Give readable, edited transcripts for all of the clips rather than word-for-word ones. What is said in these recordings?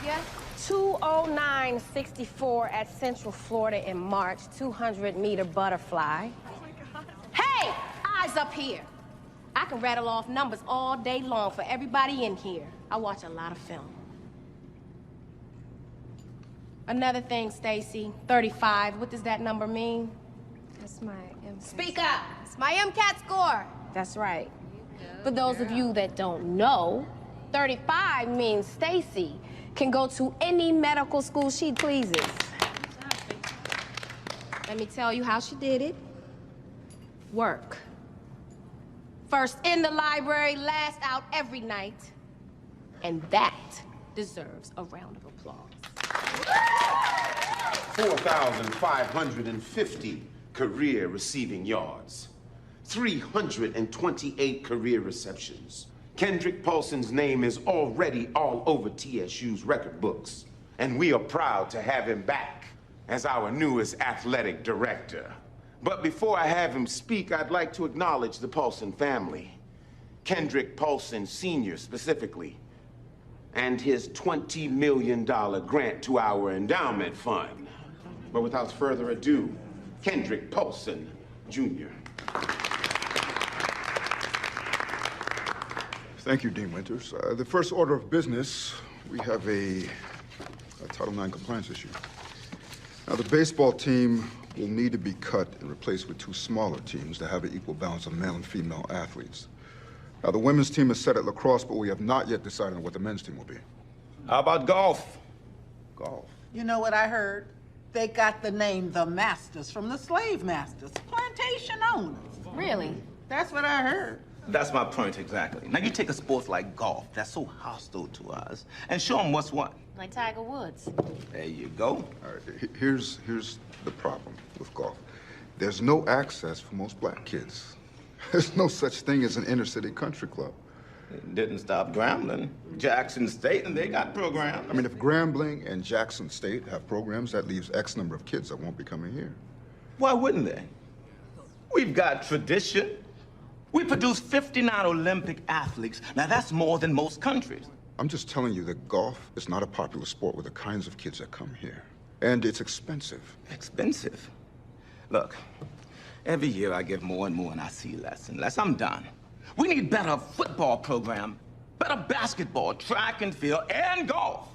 Yeah? 209.64 at Central Florida in March, 200-meter butterfly. Oh my God. Hey, eyes up here. I can rattle off numbers all day long for everybody in here. I watch a lot of film. Another thing, Stacy, 35, what does that number mean? That's my MCAT. Speak up! It's my MCAT score. That's right. For those of you that don't know, 35 means Stacy can go to any medical school she pleases. Let me tell you how she did it. Work. First in the library, last out every night. And that deserves a round of applause. 4,550 career receiving yards. 328 career receptions. Kendrick Paulson's name is already all over TSU's record books. And we are proud to have him back as our newest athletic director. But before I have him speak, I'd like to acknowledge the Paulson family. Kendrick Paulson Sr. specifically, and his $20 million grant to our endowment fund. But without further ado, Kendrick Paulson Jr. Thank you, Dean Winters. The first order of business, we have a Title IX compliance issue. Now, the baseball team will need to be cut and replaced with two smaller teams to have an equal balance of male and female athletes. Now, the women's team is set at lacrosse, but we have not yet decided on what the men's team will be. How about golf? Golf. You know what I heard? They got the name the Masters from the slave masters, plantation owners. Really? That's what I heard. That's my point exactly. Now you take a sport like golf that's so hostile to us and show them what's what. Like Tiger Woods. There you go. All right, here's the problem with golf. There's no access for most black kids. There's no such thing as an inner city country club. It didn't stop Grambling. Jackson State, and they got programs. I mean, if Grambling and Jackson State have programs, that leaves X number of kids that won't be coming here. Why wouldn't they? We've got tradition. We produce 59 Olympic athletes. Now, that's more than most countries. I'm just telling you that golf is not a popular sport with the kinds of kids that come here. And it's expensive. Expensive? Look, every year I give more and more and I see less and less. I'm done. We need better football program, better basketball, track and field, and golf.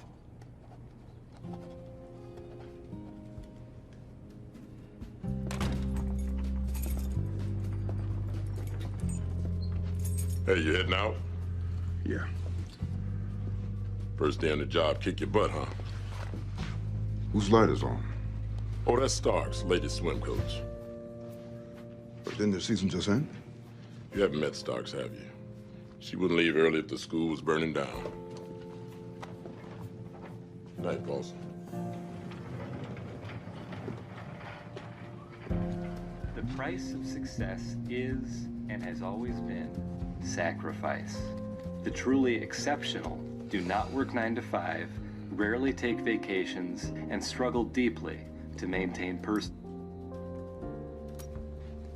Hey, you heading out? Yeah. First day on the job, kick your butt, huh? Whose light is on? Oh, that's Starks, latest swim coach. But didn't the season just end? You haven't met Starks, have you? She wouldn't leave early if the school was burning down. Night, Paulson. The price of success is, and has always been, sacrifice. The truly exceptional do not work 9 to 5, rarely take vacations, and struggle deeply to maintain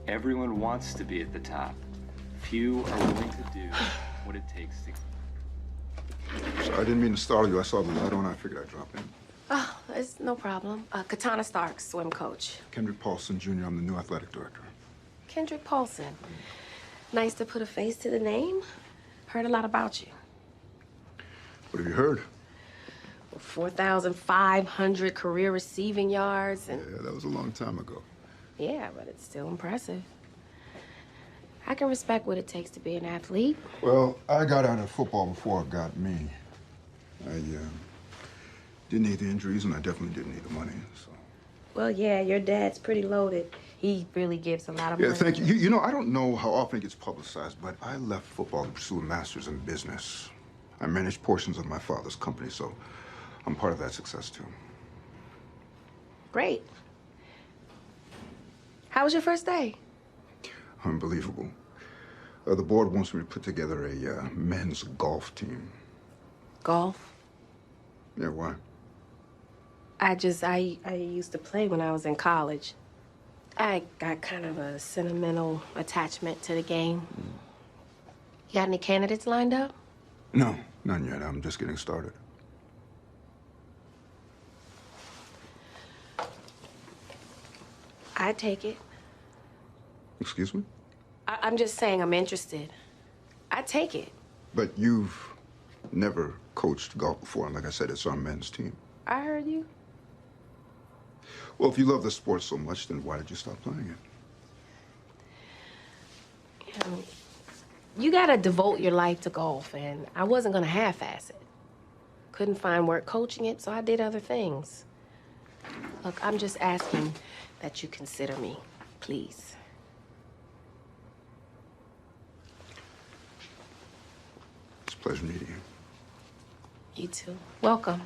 Everyone wants to be at the top. Few are willing to do what it takes to. Sorry, I didn't mean to startle you. I saw the light on. I figured I'd drop in. Oh, it's no problem. Katana Starks, swim coach. Kendrick Paulson, Jr. I'm the new athletic director. Kendrick Paulson. Nice to put a face to the name. Heard a lot about you. What have you heard? 4,500 career receiving yards and... Yeah, that was a long time ago. Yeah, but it's still impressive. I can respect what it takes to be an athlete. Well, I got out of football before it got me. I didn't need the injuries, and I definitely didn't need the money, so... Well, yeah, your dad's pretty loaded. He really gives a lot of money. Yeah, thank you. You know, I don't know how often it gets publicized, but I left football to pursue a master's in business. I managed portions of my father's company, so I'm part of that success, too. Great. How was your first day? Unbelievable. The board wants me to put together a men's golf team. Golf? Yeah, why? I used to play when I was in college. I got kind of a sentimental attachment to the game. You got any candidates lined up? No, none yet. I'm just getting started. I'd take it. Excuse me? I'm just saying I'm interested. I'd take it. But you've never coached golf before, and like I said, it's our men's team. I heard you. Well, if you love the sport so much, then why did you stop playing it? You know, you gotta devote your life to golf, and I wasn't gonna half-ass it. Couldn't find work coaching it, so I did other things. Look, I'm just asking that you consider me, please. It's a pleasure meeting you. You too. Welcome.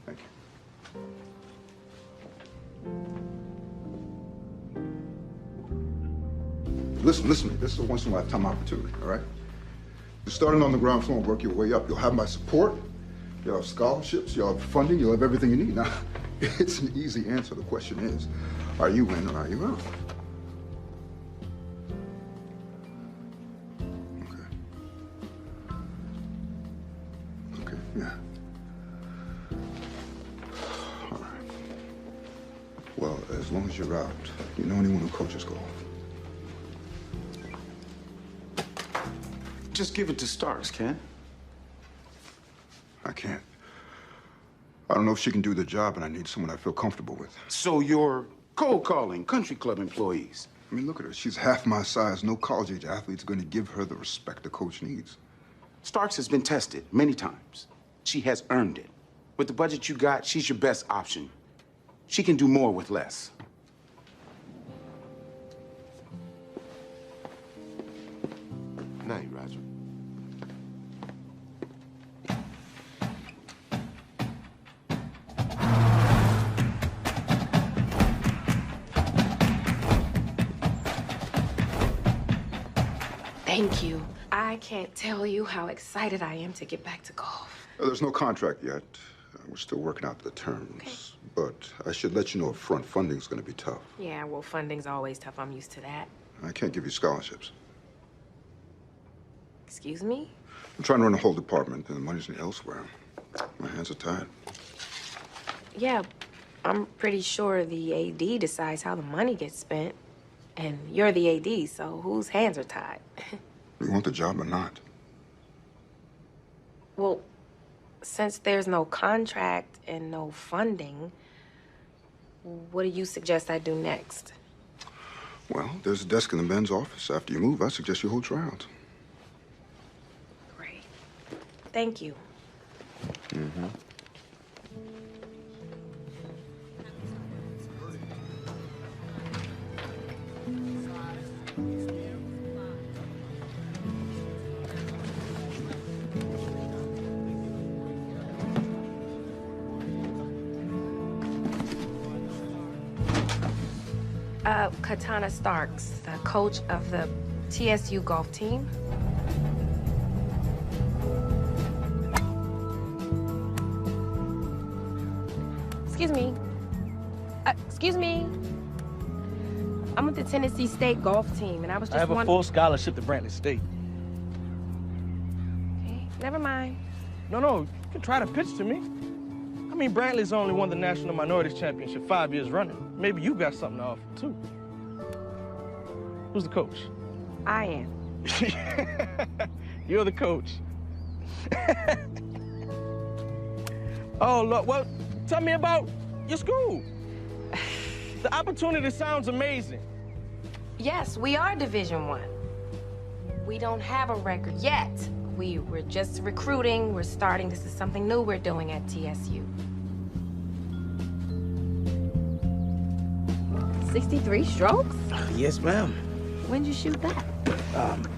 Thank you. Listen, this is a once-in-a-lifetime opportunity, all right? You're starting on the ground floor and work your way up. You'll have my support, you'll have scholarships, you'll have funding, you'll have everything you need. Now, it's an easy answer. The question is, are you in or are you out? Okay, yeah. All right. Well, as long as you're out, you know anyone who coaches golf? Just give it to Starks, Ken. I can't. I don't know if she can do the job, and I need someone I feel comfortable with. So you're cold calling country club employees? I mean, look at her. She's half my size. No college-age athlete's going to give her the respect the coach needs. Starks has been tested many times. She has earned it. With the budget you got, she's your best option. She can do more with less. Night, Roger. Thank you. I can't tell you how excited I am to get back to golf. There's no contract yet. We're still working out the terms. Okay. But I should let you know up front, funding's going to be tough. Yeah, well, funding's always tough. I'm used to that. I can't give you scholarships. Excuse me? I'm trying to run a whole department, and the money's elsewhere. My hands are tied. Yeah, I'm pretty sure the AD decides how the money gets spent. And you're the AD, so whose hands are tied? You want the job or not? Well, since there's no contract and no funding, what do you suggest I do next? Well, there's a desk in the men's office. After you move, I suggest you hold tryouts. Great. Thank you. Mm-hmm. Katana Starks, the coach of the TSU golf team. Excuse me. Excuse me. I'm with the Tennessee State golf team, and I was just I have a full scholarship to Brantley State. Okay, never mind. No, you can try to pitch to me. I mean, Brantley's only won the National Minorities Championship 5 years running. Maybe you got something to offer, too. Who's the coach? I am. You're the coach. Oh, look, well, tell me about your school. The opportunity sounds amazing. Yes, we are Division I. We don't have a record yet. We're just recruiting. We're starting. This is something new we're doing at TSU. 63 strokes? Yes, ma'am. When'd you shoot that?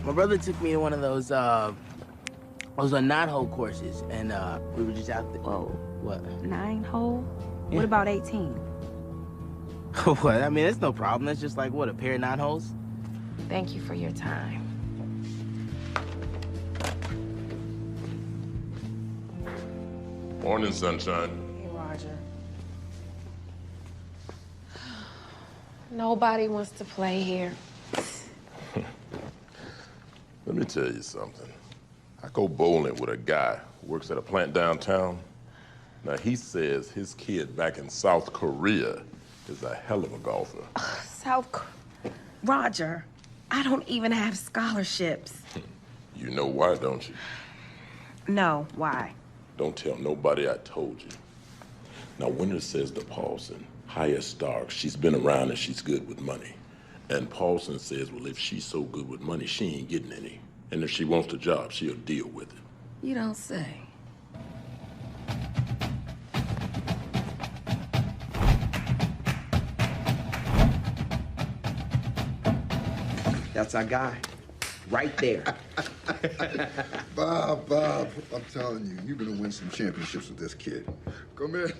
My brother took me to one of those 9-hole courses, and we were just out there. Whoa. What? 9-hole? Yeah. What about 18? What? I mean, it's no problem. It's just like, what, a pair of 9 holes? Thank you for your time. Morning, sunshine. Hey, Roger. Nobody wants to play here. Let me tell you something. I go bowling with a guy who works at a plant downtown. Now, he says his kid back in South Korea is a hell of a golfer. Roger, I don't even have scholarships. You know why, don't you? No, why? Don't tell nobody I told you. Now, Winter says to Paulson, hire Starks. She's been around and she's good with money. And Paulson says, well, if she's so good with money, she ain't getting any. And if she wants the job, she'll deal with it. You don't say. That's our guy. Right there. Bob, I'm telling you, you're gonna win some championships with this kid. Come in.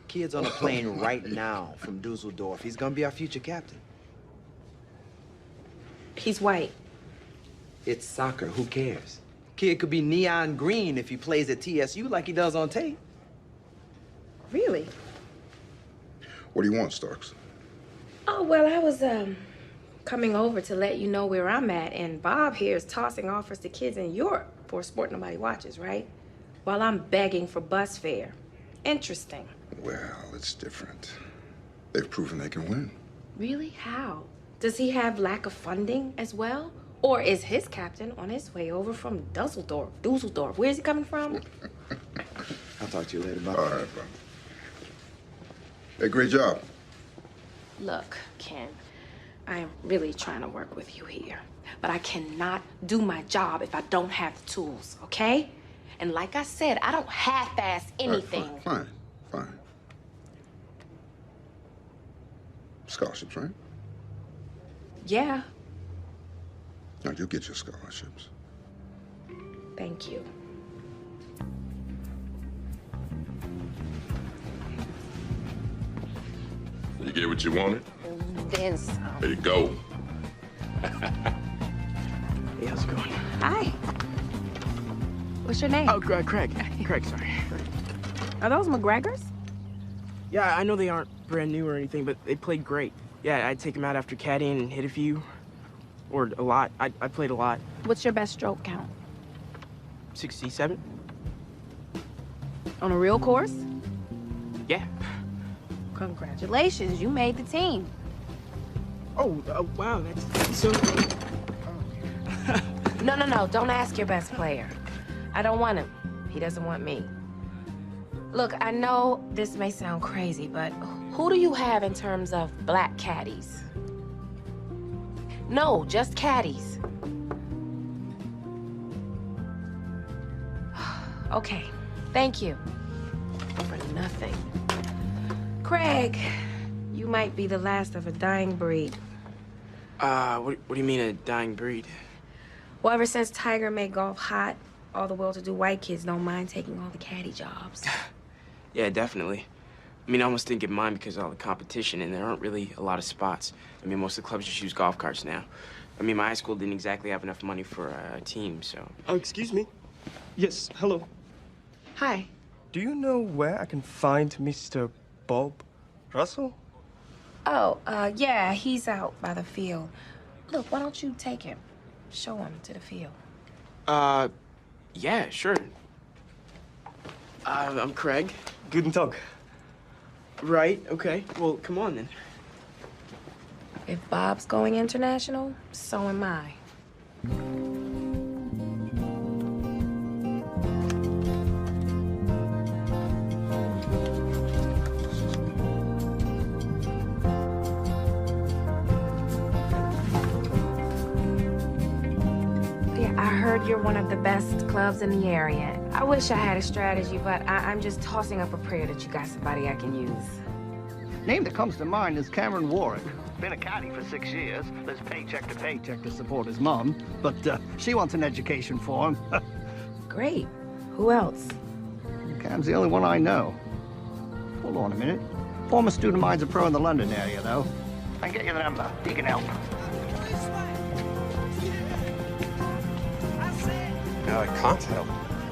Kid's on a plane right now from Dusseldorf. He's gonna be our future captain. He's white. It's soccer. Who cares? Kid could be neon green if he plays at TSU like he does on tape. Really? What do you want, Starks? Oh, well, I was, coming over to let you know where I'm at, and Bob here is tossing offers to kids in Europe for a sport nobody watches, right? While I'm begging for bus fare. Interesting. Well, it's different. They've proven they can win. Really? How? Does he have lack of funding as well? Or is his captain on his way over from Dusseldorf? Where is he coming from? I'll talk to you later, Bob. All right, Bob. Hey, great job. Look, Ken, I am really trying to work with you here. But I cannot do my job if I don't have the tools, okay? And like I said, I don't half-ass anything. All right, fine. Scholarships, right? Yeah, Now, you'll get your scholarships. thank you. You get what you wanted? Then some. There you go. Hey, how's it going? Hi. What's your name? Oh, Craig. Craig, sorry. Are those McGregors? Yeah, I know they aren't brand new or anything, but they played great. Yeah, I'd take them out after caddying and hit a few. Or a lot. I played a lot. What's your best stroke count? 67? On a real course? Yeah. Congratulations, you made the team. Oh, wow, that's so... No, don't ask your best player. I don't want him. He doesn't want me. Look, I know this may sound crazy, but who do you have in terms of black caddies? No, just caddies. Okay, thank you. For nothing. Craig, you might be the last of a dying breed. What do you mean a dying breed? Well, ever since Tiger made golf hot, all the well-to-do white kids don't mind taking all the caddy jobs. Yeah, definitely. I mean, I almost didn't get mine because of all the competition, and there aren't really a lot of spots. I mean, most of the clubs just use golf carts now. I mean, my high school didn't exactly have enough money for a team, so... Oh, excuse me. Yes, hello. Hi. Do you know where I can find Mr. Bob Russell? Oh, yeah, he's out by the field. Look, why don't you take him? Show him to the field. Yeah, sure. I'm Craig. Guten Tag. Right, okay. Well, come on, then. If Bob's going international, so am I. Yeah, I heard you're one of the best clubs in the area. I wish I had a strategy, but I'm just tossing up a prayer that you got somebody I can use. Name that comes to mind is Cameron Warren. Been a caddy for 6 years. Lives paycheck to support his mom, but she wants an education for him. Great. Who else? Cam's the only one I know. Hold on a minute. Former student of mine's a pro in the London area, though. I can get you the number. He can help. No, I can't help.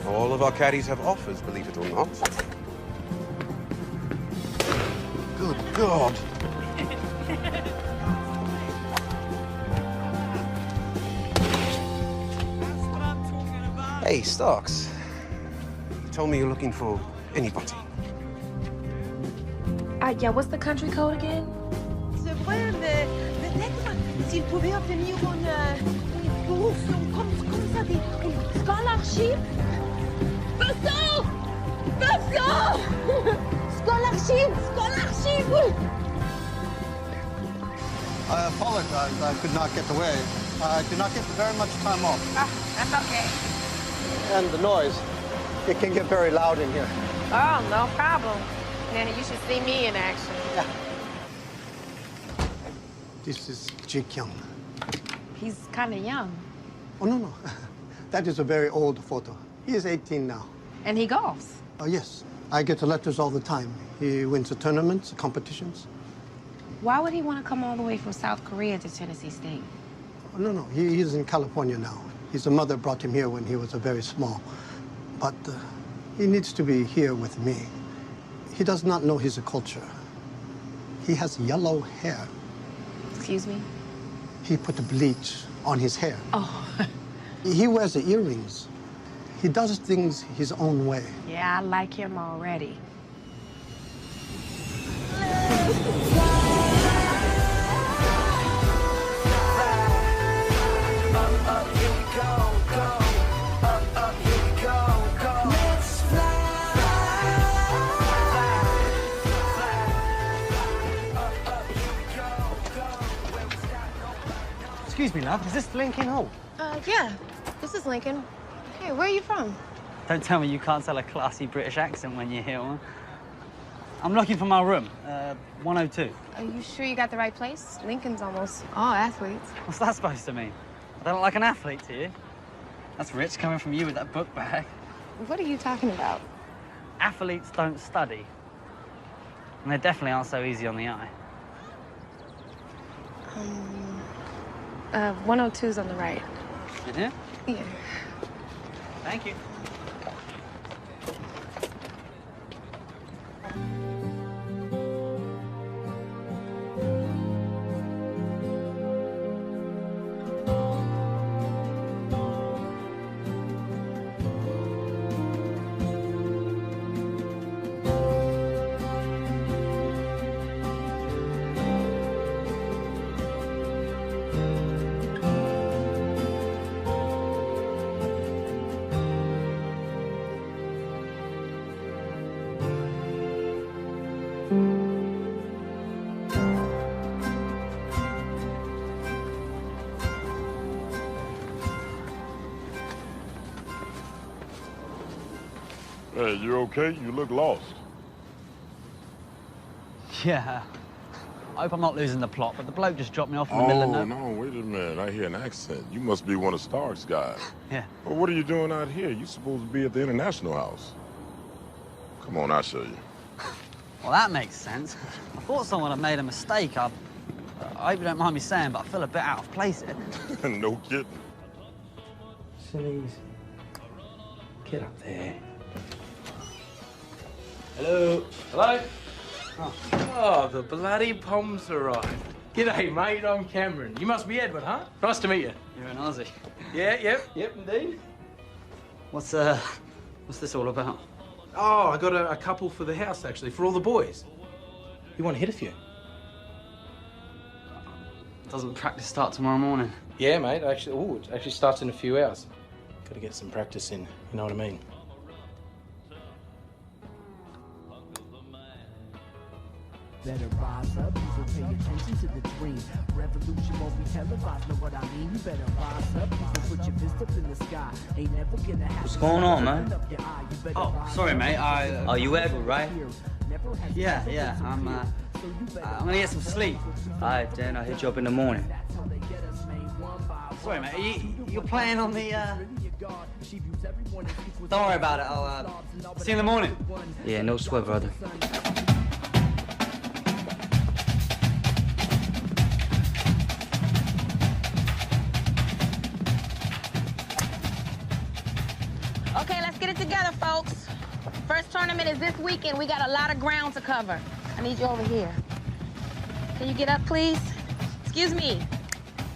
All of our caddies have offers, believe it or not. Good God. Hey, Starks. You told me you're looking for anybody. Yeah, what's the country code again? C'est vrai, mais peut-être s'il pouvait obtenir une bourse, comme ça, une scholarship. Vincent! Vincent! Scholarship! I apologize. I could not get away. I do not get very much time off. That's okay. And the noise. It can get very loud in here. Oh, no problem. Nana, you should see me in action. Yeah. This is Ji Kyung. He's kind of young. Oh, no. That is a very old photo. He is 18 now. And he golfs. Oh, yes. I get the letters all the time. He wins the tournaments, the competitions. Why would he want to come all the way from South Korea to Tennessee State? Oh, no. He's in California now. His mother brought him here when he was very small. But he needs to be here with me. He does not know his culture. He has yellow hair. Excuse me? He put the bleach on his hair. Oh. He wears the earrings. He does things his own way. Yeah, I like him already. Excuse me, love, is this Lincoln Hall? Yeah. This is Lincoln. Hey, where are you from? Don't tell me you can't tell a classy British accent when you hear one. I'm looking for my room, 102. Are you sure you got the right place? Lincoln's almost all athletes. What's that supposed to mean? I don't look like an athlete to you? That's rich coming from you with that book bag. What are you talking about? Athletes don't study. And they definitely aren't so easy on the eye. 102's on the right. In here? Yeah. Thank you. Hey, you okay? You look lost. Yeah. I hope I'm not losing the plot, but the bloke just dropped me off in the middle of nowhere. No, wait a minute. I hear an accent. You must be one of Stark's guys. Yeah. Well, what are you doing out here? You're supposed to be at the International House. Come on, I'll show you. Well, that makes sense. I thought someone had made a mistake. I hope you don't mind me saying, but I feel a bit out of place here. No kidding. Sillies. Get up there. Hello. Hello? Oh, the bloody Poms arrived. G'day, mate. I'm Cameron. You must be Edward, huh? Nice to meet you. You're an Aussie. Yeah, yep, indeed. What's this all about? Oh, I got a couple for the house, actually, for all the boys. You want to hit a few? Doesn't practice start tomorrow morning? Yeah, mate. Actually, it actually starts in a few hours. Got to get some practice in, you know what I mean? Better rise up, people pay attention to the dream. Revolution won't be televised, know what I mean? You better rise up, people put your fist up in the sky. Ain't never gonna happen. What's going on, man? Oh, sorry, mate. Oh, you Edward, right? Yeah. I'm gonna get some sleep. Alright, then I'll hit you up in the morning. Sorry, mate. You're playing on the, Don't worry about it. I'll see you in the morning. Yeah, no sweat, brother. Okay, let's get it together, folks. First tournament is this weekend. We got a lot of ground to cover. I need you over here. Can you get up, please? Excuse me.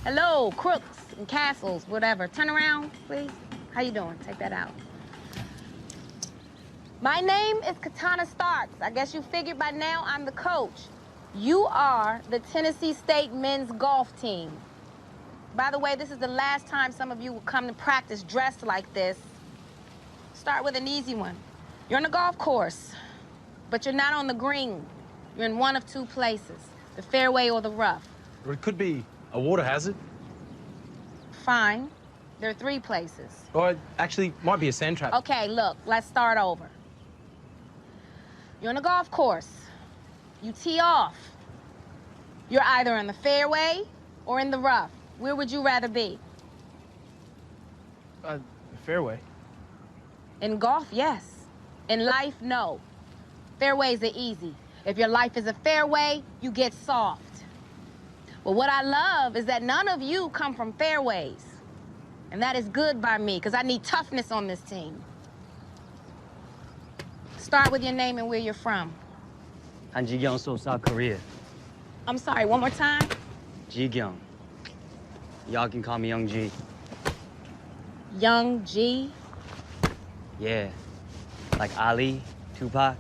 Hello, crooks and castles, whatever. Turn around, please. How you doing? Take that out. My name is Katana Starks. I guess you figured by now I'm the coach. You are the Tennessee State men's golf team. By the way, this is the last time some of you will come to practice dressed like this. Start with an easy one. You're on a golf course, but you're not on the green. You're in one of two places, the fairway or the rough. Or it could be a water hazard. Fine. There are three places. Or it actually might be a sand trap. Okay, look, let's start over. You're on a golf course. You tee off. You're either in the fairway or in the rough. Where would you rather be? Fairway. In golf, yes. In life, no. Fairways are easy. If your life is a fairway, you get soft. But what I love is that none of you come from fairways. And that is good by me, because I need toughness on this team. Start with your name and where you're from. Han Ji-kyung, South Korea. I'm sorry, one more time? Ji-kyung. Y'all can call me Young G. Young G? Yeah. Like Ali, Tupac.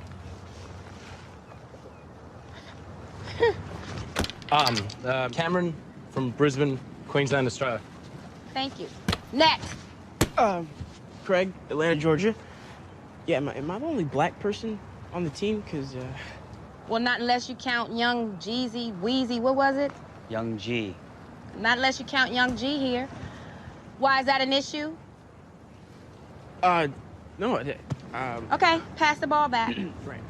Cameron from Brisbane, Queensland, Australia. Thank you. Next. Craig, Atlanta, Georgia. Yeah, am I the only black person on the team? Because, Well, not unless you count Young Jeezy, Wheezy, what was it? Young G. Not unless you count Young G here. Why is that an issue? No, Okay, pass the ball back. Right.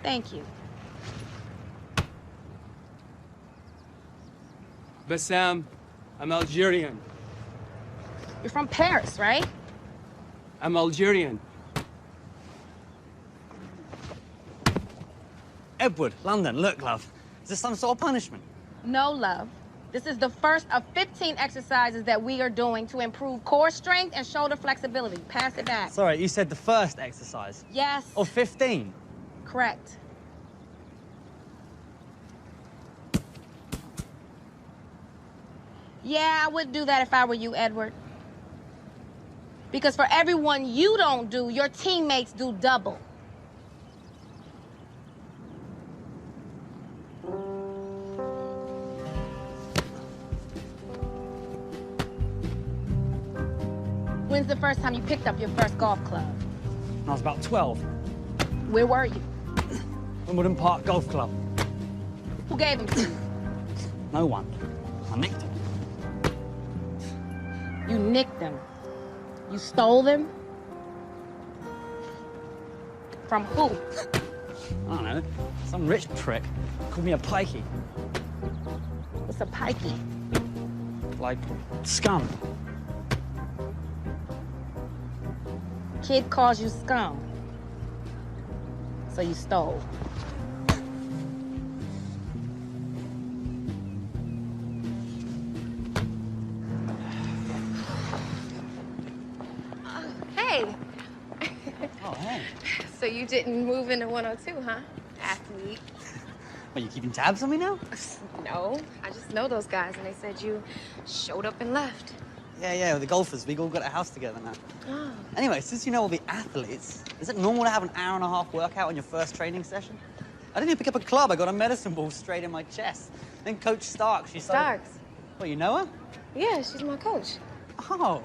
Thank you. Bassam, I'm Algerian. You're from Paris, right? I'm Algerian. Edward, London, look, love. Is this some sort of punishment? No, love. This is the first of 15 exercises that we are doing to improve core strength and shoulder flexibility. Pass it back. Sorry, you said the first exercise. Yes. Of 15? Correct. Yeah, I would do that if I were you, Edward. Because for every one you don't do, your teammates do double. When's the first time you picked up your first golf club? When I was about 12. Where were you? Wimbledon Park Golf Club. Who gave them to you? No one. I nicked them. You nicked them. You stole them? From who? I don't know. Some rich prick called me a pikey. What's a pikey? Like scum. Kid calls you scum. So you stole. Hey. Oh, hey. So you didn't move into 102, huh? Athlete. What, you keeping tabs on me now? No, I just know those guys, and they said you showed up and left. Yeah, the golfers. We all got a house together now. Oh. Anyway, since you know all the athletes, is it normal to have an hour-and-a-half workout on your first training session? I didn't even pick up a club. I got a medicine ball straight in my chest. Then Coach Starks, she started... Starks? Well, you know her? Yeah, she's my coach. Oh,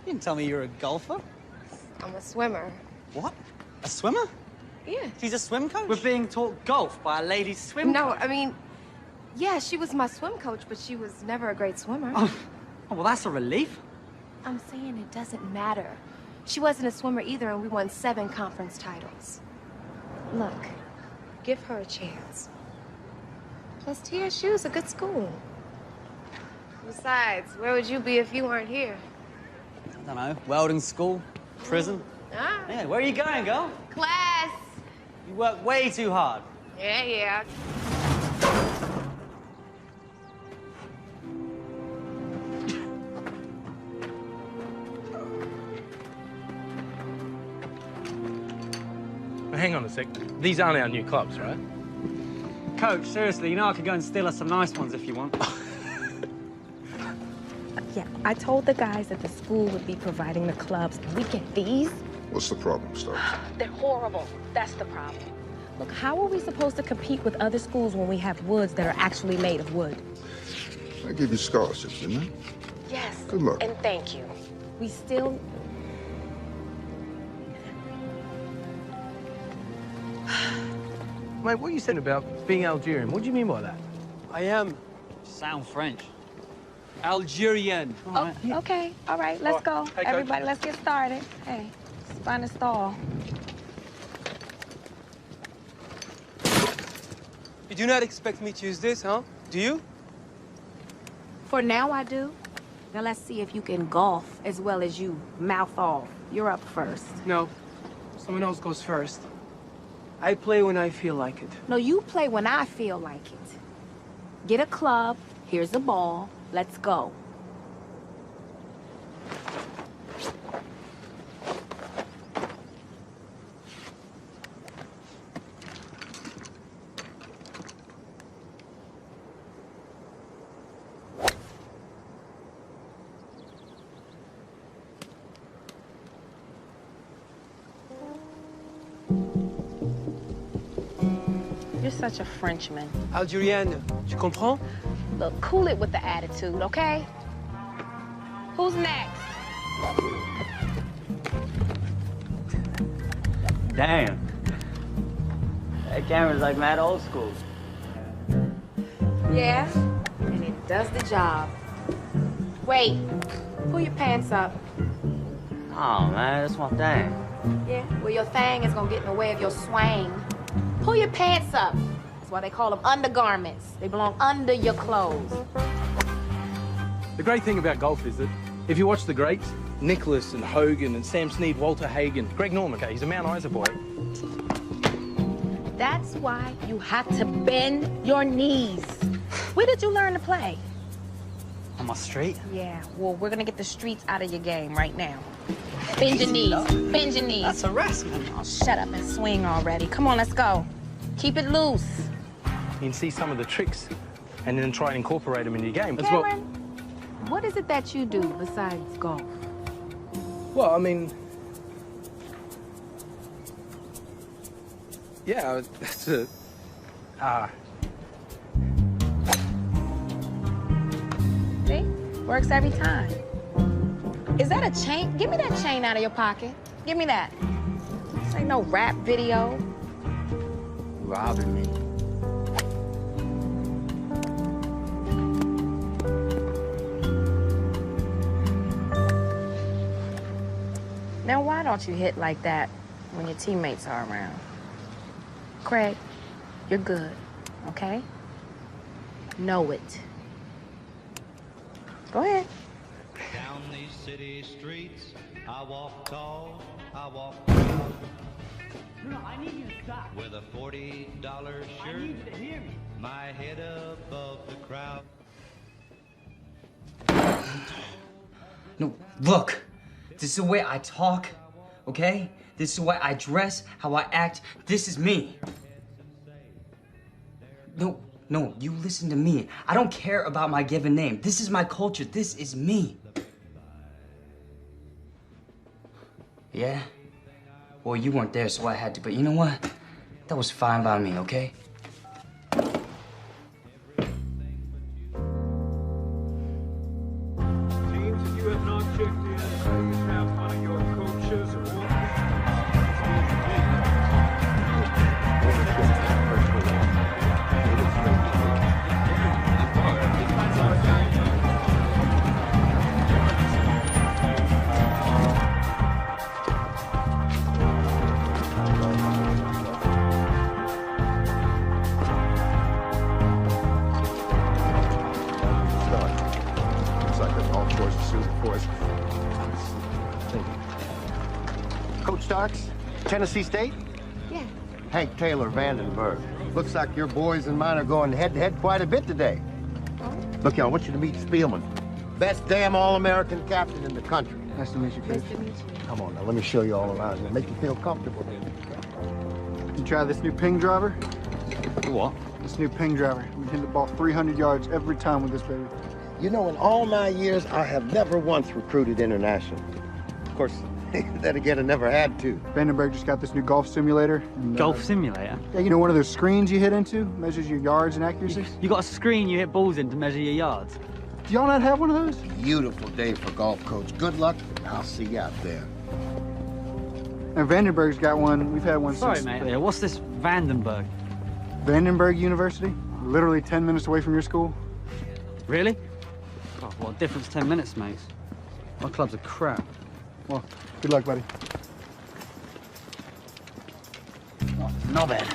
you didn't tell me you were a golfer. I'm a swimmer. What? A swimmer? Yeah. She's a swim coach? We're being taught golf by a lady swim No, coach. I mean, yeah, she was my swim coach, but she was never a great swimmer. Oh, well, that's a relief. I'm saying it doesn't matter. She wasn't a swimmer either, and we won 7 conference titles. Look, give her a chance. Plus, TSU is a good school. Besides, where would you be if you weren't here? I don't know, welding school, prison. Ah. Yeah, where are you going, girl? Class. You work way too hard. Yeah. Hang on a sec. These aren't our new clubs, right? Coach, seriously, you know I could go and steal us some nice ones if you want. Yeah, I told the guys that the school would be providing the clubs, and we get these What's the problem, Starks? They're horrible. That's the problem. Look, how are we supposed to compete with other schools when we have woods that are actually made of wood? I gave you scholarships, didn't I? Yes. Good luck. And thank you. We still... Mate, what are you saying about being Algerian? What do you mean by that? I am Sound French. Algerian. Oh, okay. All right, let's go. Hey, Coach. Everybody, let's get started. Hey, let's find a stall. You do not expect me to use this, huh? Do you? For now, I do. Now let's see if you can golf as well as you. Mouth off. You're up first. No. Someone else goes first. I play when I feel like it. No, you play when I feel like it. Get a club. Here's the ball. Let's go. You're such a Frenchman. Algérienne, tu comprends? Look, cool it with the attitude, okay? Who's next? Damn. That camera's like mad old school. Yeah, and it does the job. Wait, pull your pants up. Oh, man, that's my thing. Yeah, well, your thing is gonna get in the way of your swang. Pull your pants up. That's why they call them undergarments. They belong under your clothes. The great thing about golf is that if you watch the greats, Nicklaus and Hogan and Sam Snead, Walter Hagen, Greg Norman, okay, he's a Mount Isa boy. That's why you have to bend your knees. Where did you learn to play? On my street? Yeah, well, we're gonna get the streets out of your game right now. Bend your knees. Bend your knees. That's harassment. Oh, shut up and swing already. Come on, let's go. Keep it loose. You can see some of the tricks and then try and incorporate them into your game. That's Cameron, what is it that you do besides golf? Well, I mean... Yeah, that's a... See? Works every time. Is that a chain? Give me that chain out of your pocket. Give me that. This ain't no rap video. Robbing me. Now, why don't you hit like that when your teammates are around? Craig, you're good, okay? Know it. Go ahead. Down these city streets, I walk tall, I walk proud. No, I need you to stop. With a $40 shirt, I need you to hear me. My head above the crowd. No, look. This is the way I talk, okay? This is the way I dress, how I act. This is me. No, you listen to me. I don't care about my given name. This is my culture. This is me. Yeah? Well, you weren't there, so I had to. But you know what? That was fine by me, okay? Teams that you have not checked in, please have one of your coaches or Coach Starks, Tennessee State? Yeah. Hank Taylor, Vandenberg. Looks like your boys and mine are going head-to-head quite a bit today. Look, here, I want you to meet Spielman. Best damn All-American captain in the country. Nice to meet you, Coach. Nice to meet you. Come on, now, let me show you all around and make you feel comfortable. You try this new ping driver? What? This new ping driver. We hit the ball 300 yards every time with this baby. You know, in all my years, I have never once recruited international. Of course, Then again, I never had to. Vandenberg just got this new golf simulator. And, Golf simulator? Yeah, you know, one of those screens you hit into, measures your yards and accuracy. You got a screen you hit balls in to measure your yards? Do y'all not have one of those? Beautiful day for golf, Coach. Good luck. I'll see you out there. And Vandenberg's got one. We've had one Sorry, since... mate. What's this Vandenberg? Vandenberg University. Literally 10 minutes away from your school. Really? Oh, what a difference 10 minutes makes. My clubs are crap. Well, good luck, buddy. Oh, not bad.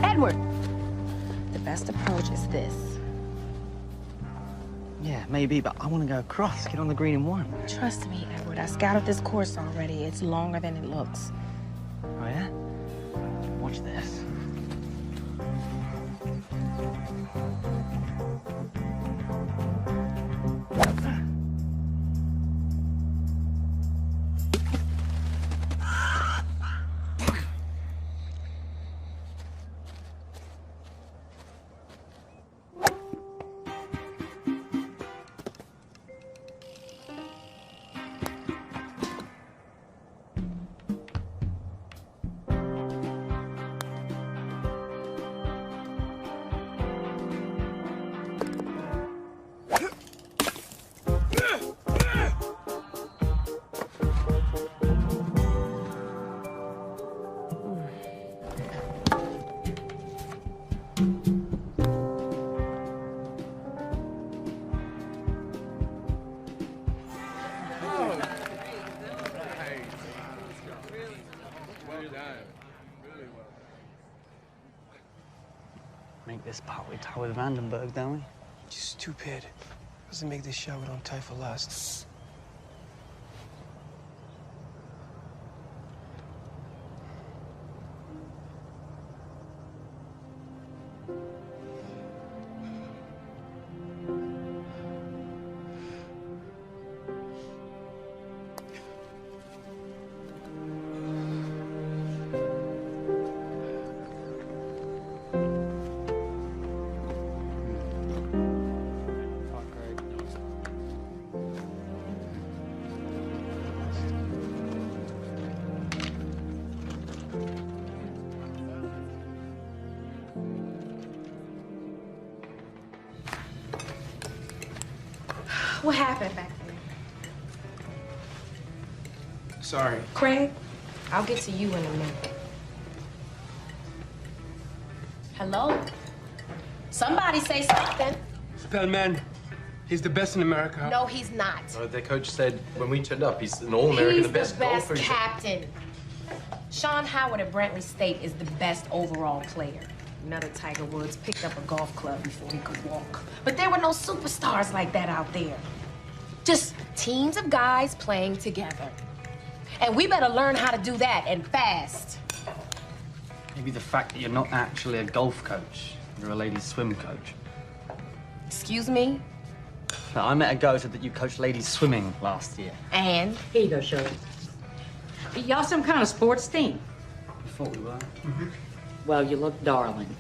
Edward, the best approach is this. Yeah, maybe, but I want to go across. Get on the green in one. Trust me, Edward, I scouted this course already. It's longer than it looks. Oh, yeah? Watch this. Make this part we tie with Vandenberg, don't we? You stupid. Doesn't make this shot we don't tie for last. What happened back there? Sorry. Craig, I'll get to you in a minute. Hello? Somebody say something. Spellman, he's the best in America. No, he's not. The coach said when we turned up, he's an All-American, He's the best golfer. captain. Sean Howard at Brantley State is the best overall player. Another Tiger Woods picked up a golf club before he could walk. But there were no superstars like that out there. Just teams of guys playing together. And we better learn how to do that, and fast. Maybe the fact that you're not actually a golf coach. You're a ladies' swim coach. Excuse me? No, I met a girl who said that you coached ladies swimming last year. And? Here you go, Shirley. Y'all some kind of sports team? I thought we were. Well, you look darling.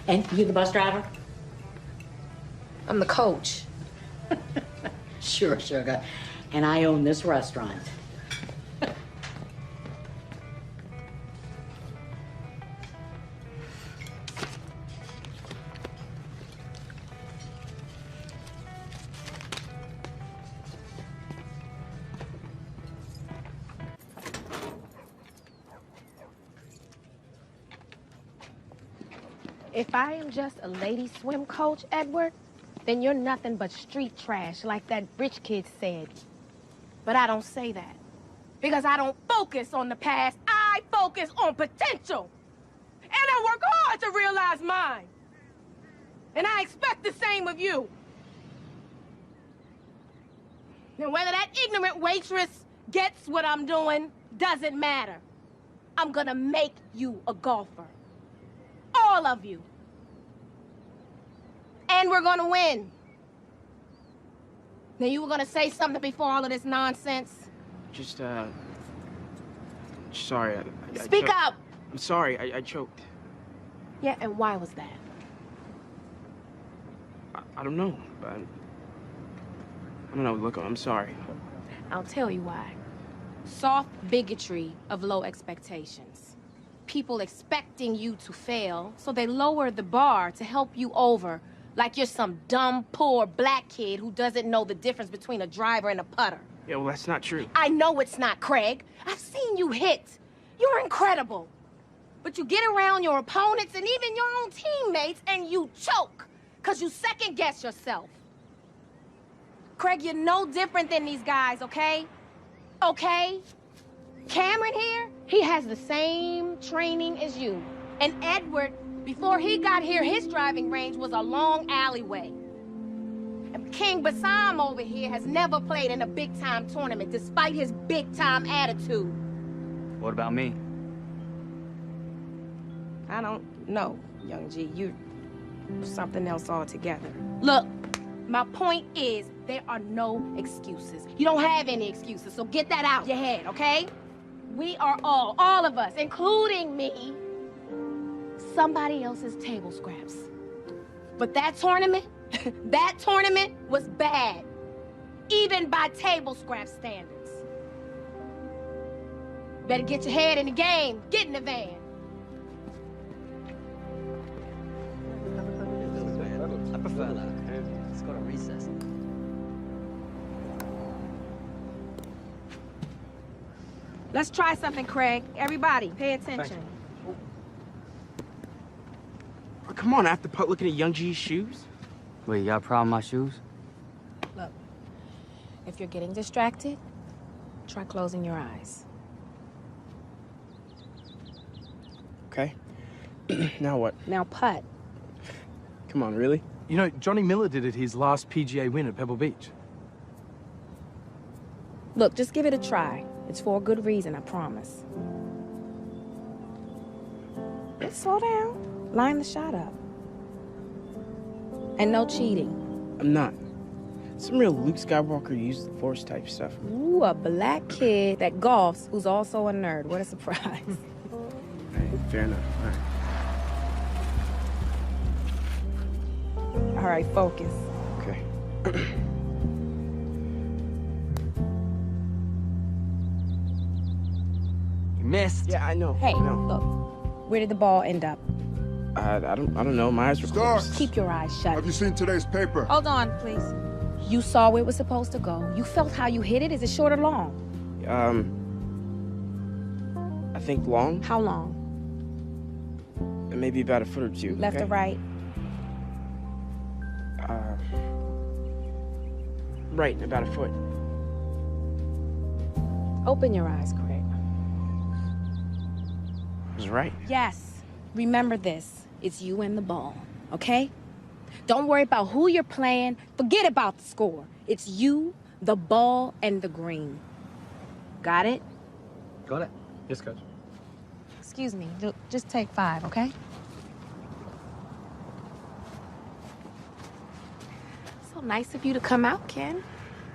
And you the bus driver? I'm the coach. Sure, sugar. And I own this restaurant. If I am just a lady swim coach, Edward, then you're nothing but street trash, like that rich kid said. But I don't say that. Because I don't focus on the past, I focus on potential. And I work hard. start to realize mine. And I expect the same of you. Now, whether that ignorant waitress gets what I'm doing doesn't matter. I'm gonna make you a golfer. All of you. And we're gonna win. Now, you were gonna say something before all of this nonsense? Just, sorry. I Speak choked. up! I'm sorry, I choked. Yeah, and why was that? I don't know, but... I don't know, look, I'm sorry. I'll tell you why. Soft bigotry of low expectations. People expecting you to fail, so they lower the bar to help you over, like you're some dumb, poor black kid who doesn't know the difference between a driver and a putter. Yeah, well, that's not true. I know it's not, Craig. I've seen you hit. You're incredible. But you get around your opponents and even your own teammates and you choke, because you second-guess yourself. Craig, you're no different than these guys, okay? Okay? Cameron here, he has the same training as you. And Edward, before he got here, his driving range was a long alleyway. And King Bassam over here has never played in a big-time tournament, despite his big-time attitude. What about me? I don't know, Young G. You're something else altogether. Look, my point is, there are no excuses. You don't have any excuses, so get that out your head, okay? We are all of us, including me, somebody else's table scraps. But that tournament was bad. Even by table scrap standards. Better get your head in the game. Get in the van. I prefer that. It's got a recess. Let's try something, Craig. Everybody, pay attention. Oh, come on, I have to putt looking at Young G's shoes? Wait, you got a problem with my shoes? Look, if you're getting distracted, try closing your eyes. Okay. Now what? Now putt. Come on, really? You know, Johnny Miller did it his last PGA win at Pebble Beach. Look, just give it a try. It's for a good reason, I promise. Just slow down. Line the shot up. And no cheating. I'm not. Some real Luke Skywalker use the Force type stuff. Ooh, a black kid that golfs who's also a nerd. What a surprise. Right, fair enough. All right, focus. Okay. You missed. Yeah, I know. Hey, I know. look. Where did the ball end up? I don't know. My eyes were closed. Keep your eyes shut. Have you seen today's paper? Hold on, please. You saw where it was supposed to go. You felt how you hit it. Is it short or long? I think long. How long? Maybe about a foot or two. Left okay? or right? Right, about a foot. Open your eyes, Craig. I was right. Yes. Remember this. It's you and the ball, okay? Don't worry about who you're playing. Forget about the score. It's you, the ball, and the green. Got it? Got it. Yes, Coach. Excuse me. Just take 5, okay? So nice of you to come out, Ken.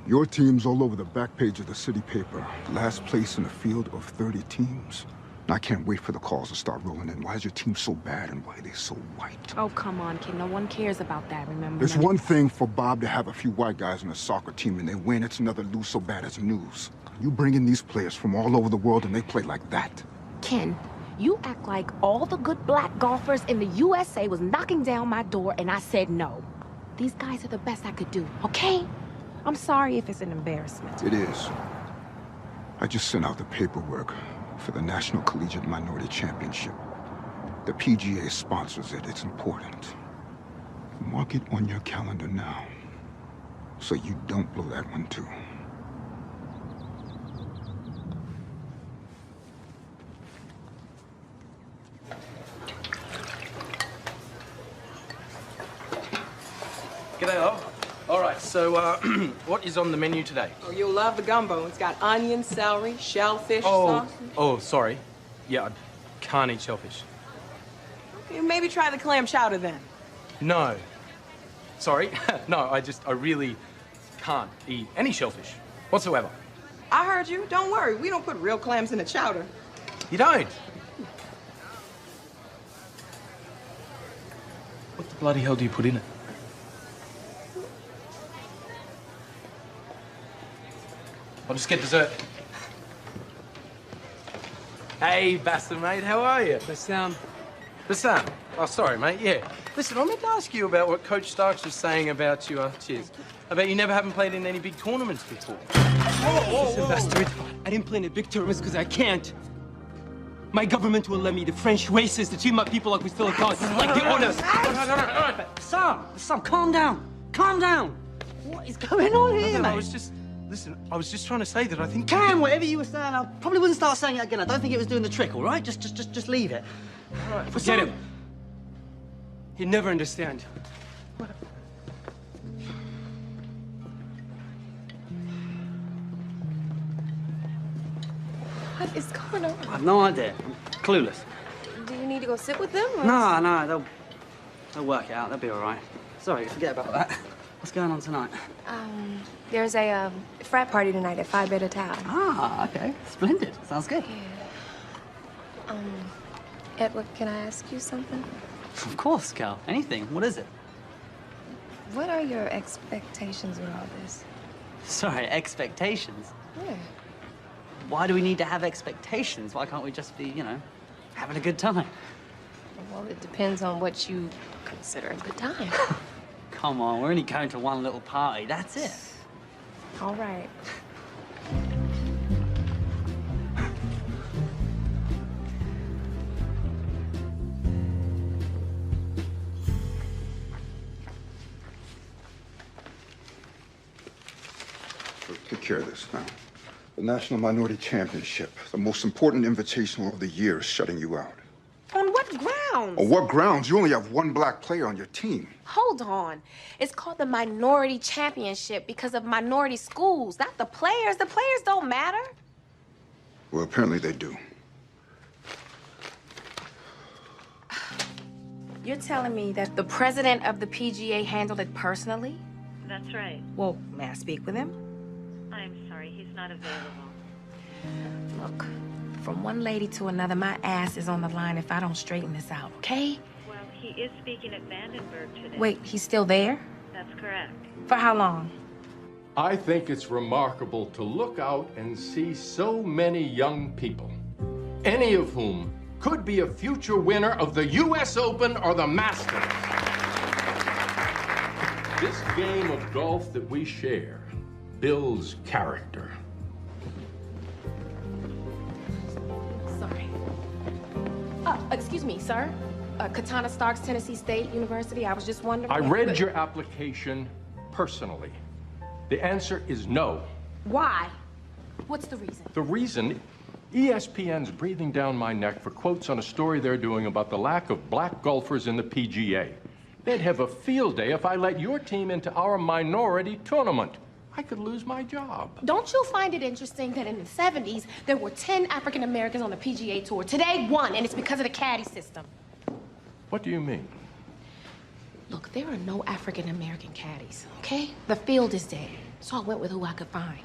Your team's all over the back page of the city paper. Last place in a field of 30 teams. I can't wait for the calls to start rolling in. Why is your team so bad and why are they so white? Oh, come on, Ken. No one cares about that, remember? There's one thing for Bob to have a few white guys on a soccer team and they win. It's another lose so bad it's news. You bring in these players from all over the world and they play like that. Ken, you act like all the good black golfers in the USA was knocking down my door and I said no. These guys are the best I could do, okay? I'm sorry if it's an embarrassment. It is. I just sent out the paperwork for the National Collegiate Minority Championship. The PGA sponsors it. It's important. Mark it on your calendar now, so you don't blow that one too. So, what is on the menu today? Oh, you'll love the gumbo. It's got onion, celery, shellfish sauce. Oh, sorry. Yeah, I can't eat shellfish. Okay, maybe try the clam chowder then. No. Sorry. No, I really can't eat any shellfish whatsoever. I heard you. Don't worry. We don't put real clams in the chowder. You don't? What the bloody hell do you put in it? I'll just get dessert. Hey, Bassam, mate, how are you? Bassam. Bassam. Oh, sorry, mate, yeah. Listen, I meant to ask you about what Coach Starks was saying about you, cheers, about you never having played in any big tournaments before. Listen, bastard. I didn't play in the big tournaments because I can't. My government will let me. The French racists, to treat my people like we still a cause, like the owners. Sam, calm down. Calm down. What is going on here, mate? I was just trying to say that I think... Cam, whatever you were saying, I probably wouldn't start saying it again. I don't think it was doing the trick, all right? Just leave it. All right, forget him. He'd never understand. What is going on? I have no idea. I'm clueless. Do you need to go sit with them? Or... No, they'll work it out. They'll be all right. Sorry, forget about that. What's going on tonight? There's a frat party tonight at Phi Beta Tau. Ah, okay. Splendid. Sounds good. Yeah. Edward, can I ask you something? Of course, Cal. Anything. What is it? What are your expectations with all this? Sorry, expectations? Yeah. Why do we need to have expectations? Why can't we just be, having a good time? Well, it depends on what you consider a good time. Come on, we're only going to one little party. That's it. All right. So take care of this now. The National Minority Championship, the most important invitational of the year, is shutting you out. On what grounds? On what grounds? You only have one black player on your team. Hold on. It's called the Minority Championship because of minority schools, not the players. The players don't matter. Well, apparently they do. You're telling me that the president of the PGA handled it personally? That's right. Well, may I speak with him? I'm sorry, he's not available. Look, from one lady to another, my ass is on the line if I don't straighten this out, okay? Well, he is speaking at Vandenberg today. Wait, he's still there? That's correct. For how long? I think it's remarkable to look out and see so many young people, any of whom could be a future winner of the U.S. Open or the Masters. This game of golf that we share builds character. Sorry. Excuse me, sir. Katana Starks, Tennessee State University. I was just wondering. I read your application personally. The answer is no. Why? What's the reason? The reason, ESPN's breathing down my neck for quotes on a story they're doing about the lack of black golfers in the PGA. They'd have a field day if I let your team into our minority tournament. I could lose my job. Don't you find it interesting that in the 70s, there were 10 African Americans on the PGA Tour? Today, 1, and it's because of the caddy system. What do you mean? Look, there are no African American caddies, okay? The field is dead, so I went with who I could find.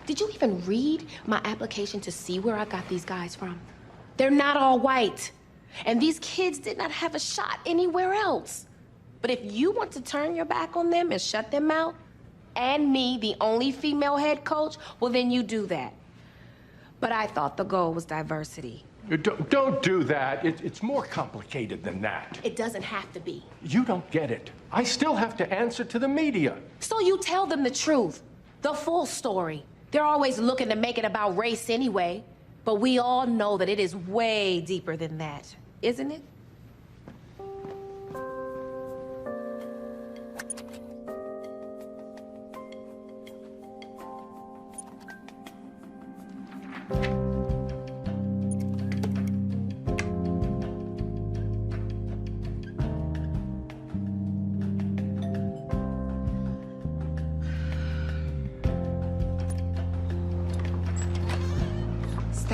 Did you even read my application to see where I got these guys from? They're not all white. And these kids did not have a shot anywhere else. But if you want to turn your back on them and shut them out, and me, the only female head coach, well, then you do that. But I thought the goal was diversity. Don't do that. It's more complicated than that. It doesn't have to be. You don't get it. I still have to answer to the media. So you tell them the truth, the full story. They're always looking to make it about race anyway. But we all know that it is way deeper than that, isn't it?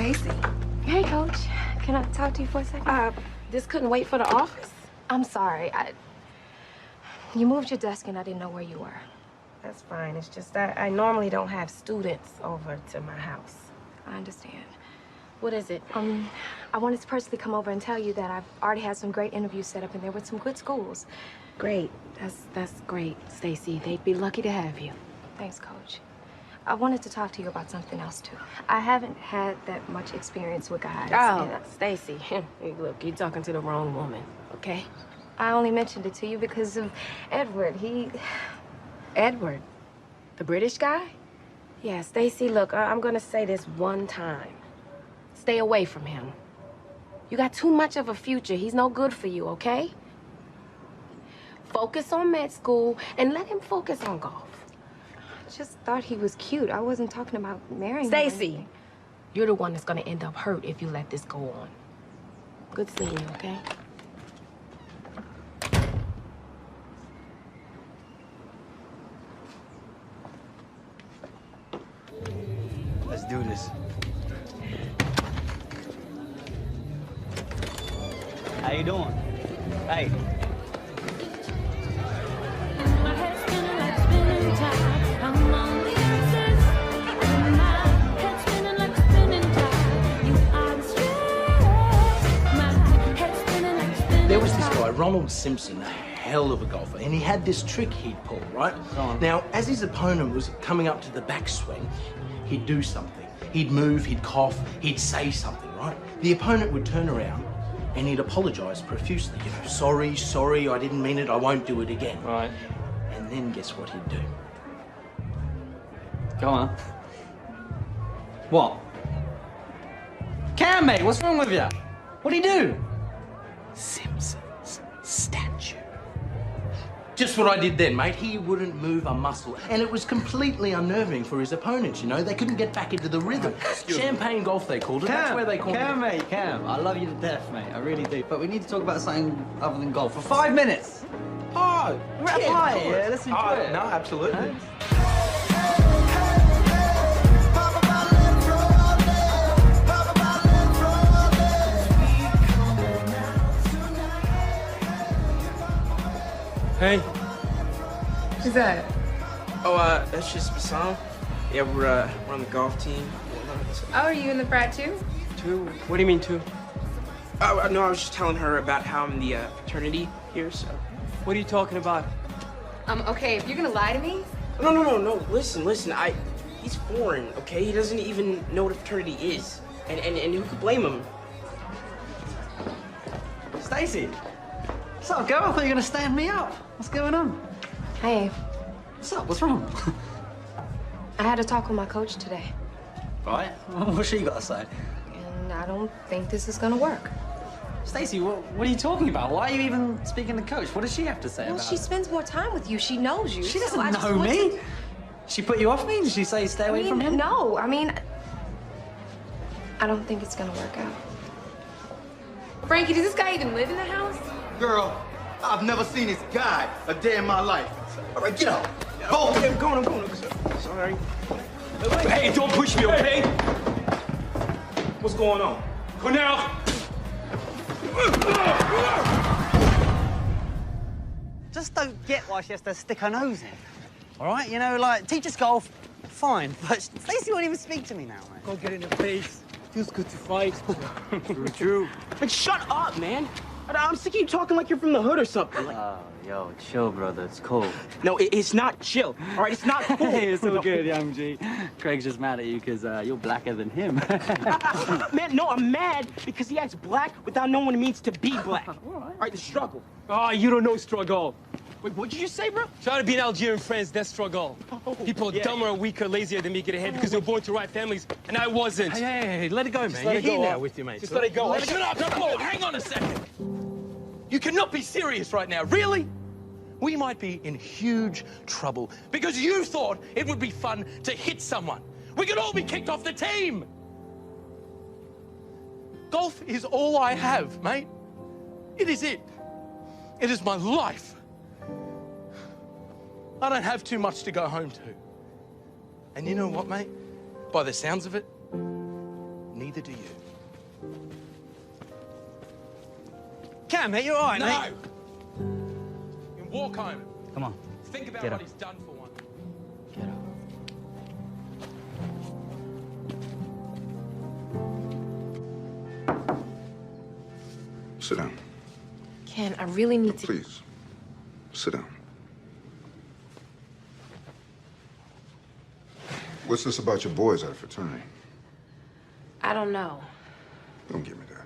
Stacy. Hey, Coach. Can I talk to you for a second? This couldn't wait for the office? I'm sorry. You moved your desk and I didn't know where you were. That's fine. It's just I normally don't have students over to my house. I understand. What is it? I wanted to personally come over and tell you that I've already had some great interviews set up and there with some good schools. Great. That's great, Stacy. They'd be lucky to have you. Thanks, Coach. I wanted to talk to you about something else, too. I haven't had that much experience with guys. Oh, Stacy. Hey, look, you're talking to the wrong woman, okay? I only mentioned it to you because of Edward. Edward? The British guy? Yeah, Stacy, look, I'm gonna say this one time. Stay away from him. You got too much of a future. He's no good for you, okay? Focus on med school and let him focus on golf. I just thought he was cute. I wasn't talking about marrying him. Stacy, you're the one that's gonna end up hurt if you let this go on. Good seeing you, okay? Let's do this. How you doing? Hey. There was this guy, Ronald Simpson, a hell of a golfer, and he had this trick he'd pull, right? Now, as his opponent was coming up to the backswing, he'd do something. He'd move, he'd cough, he'd say something, right? The opponent would turn around and he'd apologize profusely. You know, sorry, I didn't mean it, I won't do it again. Right. And then guess what he'd do? Go on. What? Cam, mate, what's wrong with you? What'd he do? Simpson's statue. Just what I did then, mate. He wouldn't move a muscle. And it was completely unnerving for his opponents, you know? They couldn't get back into the rhythm. Champagne golf, they called it. That's where they called Cam, it. mate, Cam. I love you to death, mate. I really do. But we need to talk about something other than golf for 5 minutes. Oh, we're at a party, yeah? Let's enjoy it. No, absolutely. Hey. Who's that? Oh, that's just Bassam. Yeah, we're on the golf team. Oh, are you in the frat too? Two? What do you mean two? Oh, no, I was just telling her about how I'm the fraternity here, so. What are you talking about? Okay, if you're gonna lie to me. No, listen, he's foreign, okay? He doesn't even know what a fraternity is. And who could blame him? Stacy. What's up, girl? I thought you were gonna stand me up. What's going on? Hey. What's up? What's wrong? I had a talk with my coach today. Right? What's she got to say? And I don't think this is gonna work. Stacy, what are you talking about? Why are you even speaking to coach? What does she have to say Well, about she it? spends more time with you. She knows you. She so I doesn't just know want me. to- She put you off me? Did she say stay away from him? No, I mean, I don't think it's gonna work out. Frankie, does this guy even live in the house? Girl, I've never seen this guy a day in my life. All right, get out. Both of them. I'm going. Sorry. Hey, don't push me, okay? What's going on? Cornell! Just don't get why she has to stick her nose in. All right? You know, like, teach us golf, fine. But Stacy won't even speak to me now, mate. Go get in the face. Feels good to fight. True. Like, shut up, man. I'm sick of you talking like you're from the hood or something. Like, Yo, chill, brother. It's cool. no, it's not chill. All right, it's not cool. Hey, it's all good, young G. Craig's just mad at you because you're blacker than him. Man, no, I'm mad because he acts black without knowing what it means to be black. All right, the struggle. Oh, you don't know struggle. Wait, what did you just say, bro? Trying to be an Algerian friends, that's struggle. People are dumber, weaker, lazier than me get ahead because they were born to right families, and I wasn't. Hey, let it go, Just man. let You're it go, here now huh? with you, mate. Just let it go. Shut up, don't blow. Hang on a second. You cannot be serious right now. Really? We might be in huge trouble because you thought it would be fun to hit someone. We could all be kicked off the team. Golf is all I have, mate. It is it. It is my life. I don't have too much to go home to. And you know what, mate? By the sounds of it, Neither do you. Cam, mate, you all right, No! mate? You can walk home. Come on. Think about Get what up. he's done for one. Get up. Sit down. Ken, I really need to... Please, sit down. What's this about your boys at a fraternity? I don't know. Don't give me that.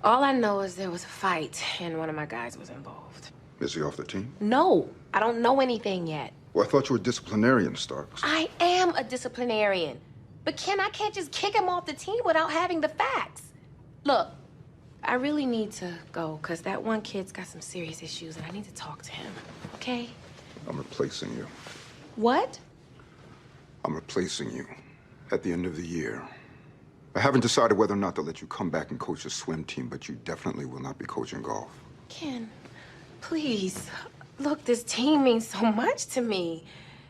All I know is there was a fight and one of my guys was involved. Is he off the team? No, I don't know anything yet. Well, I thought you were a disciplinarian, Starks. I am a disciplinarian. But Ken, I can't just kick him off the team without having the facts. Look, I really need to go because that one kid's got some serious issues and I need to talk to him, okay? I'm replacing you. What? I'm replacing you at the end of the year. I haven't decided whether or not to let you come back and coach a swim team, but you definitely will not be coaching golf. Ken, please. Look, this team means so much to me.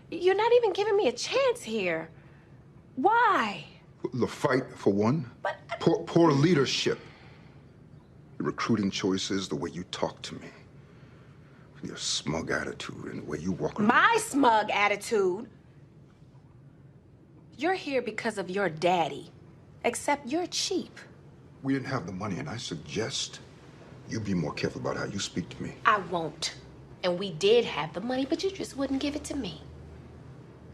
You're not even giving me a chance here. Why? The fight, for one. Poor leadership. Your recruiting choices, the way you talk to me. Your smug attitude and the way you walk around. My smug attitude? You're here because of your daddy. Except you're cheap. We didn't have the money, and I suggest you be more careful about how you speak to me. I won't. And we did have the money, but you just wouldn't give it to me.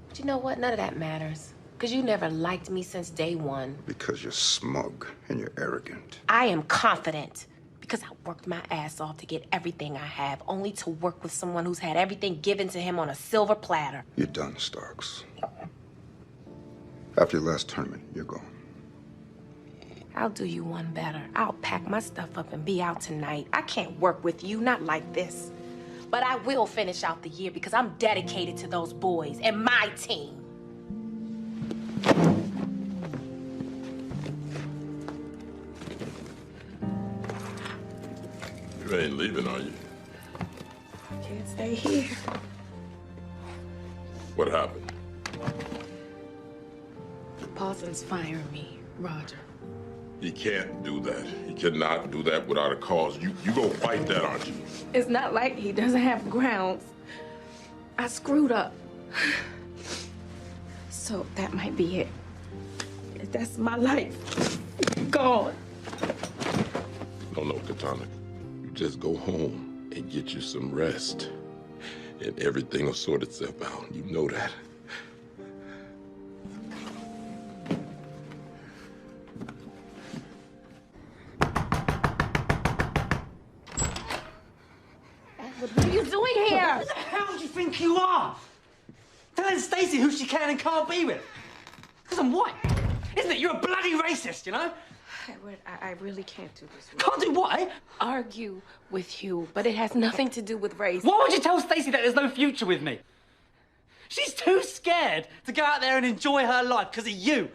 But you know what? None of that matters. Because you never liked me since day one. Because you're smug and you're arrogant. I am confident. Because I worked my ass off to get everything I have, only to work with someone who's had everything given to him on a silver platter. You're done, Starks. After your last tournament, you're gone. I'll do you one better. I'll pack my stuff up and be out tonight. I can't work with you, not like this. But I will finish out the year because I'm dedicated to those boys and my team. You ain't leaving, are you? I can't stay here. What happened? Paulson's firing me, Roger. He can't do that. He cannot do that without a cause. You go fight that, aren't you? It's not like he doesn't have grounds. I screwed up. So that might be it. That's my life. Gone. No, Katana. You just go home and get you some rest. And everything will sort itself out. You know that. What are you doing here? Who the hell do you think you are? Telling Stacey who she can and can't be with. Because I'm white. Isn't it? You're a bloody racist, you know? Edward, I really can't do this. Can't do what, eh? Argue with you, but it has nothing to do with race. Why would you tell Stacey that there's no future with me? She's too scared to go out there and enjoy her life because of you.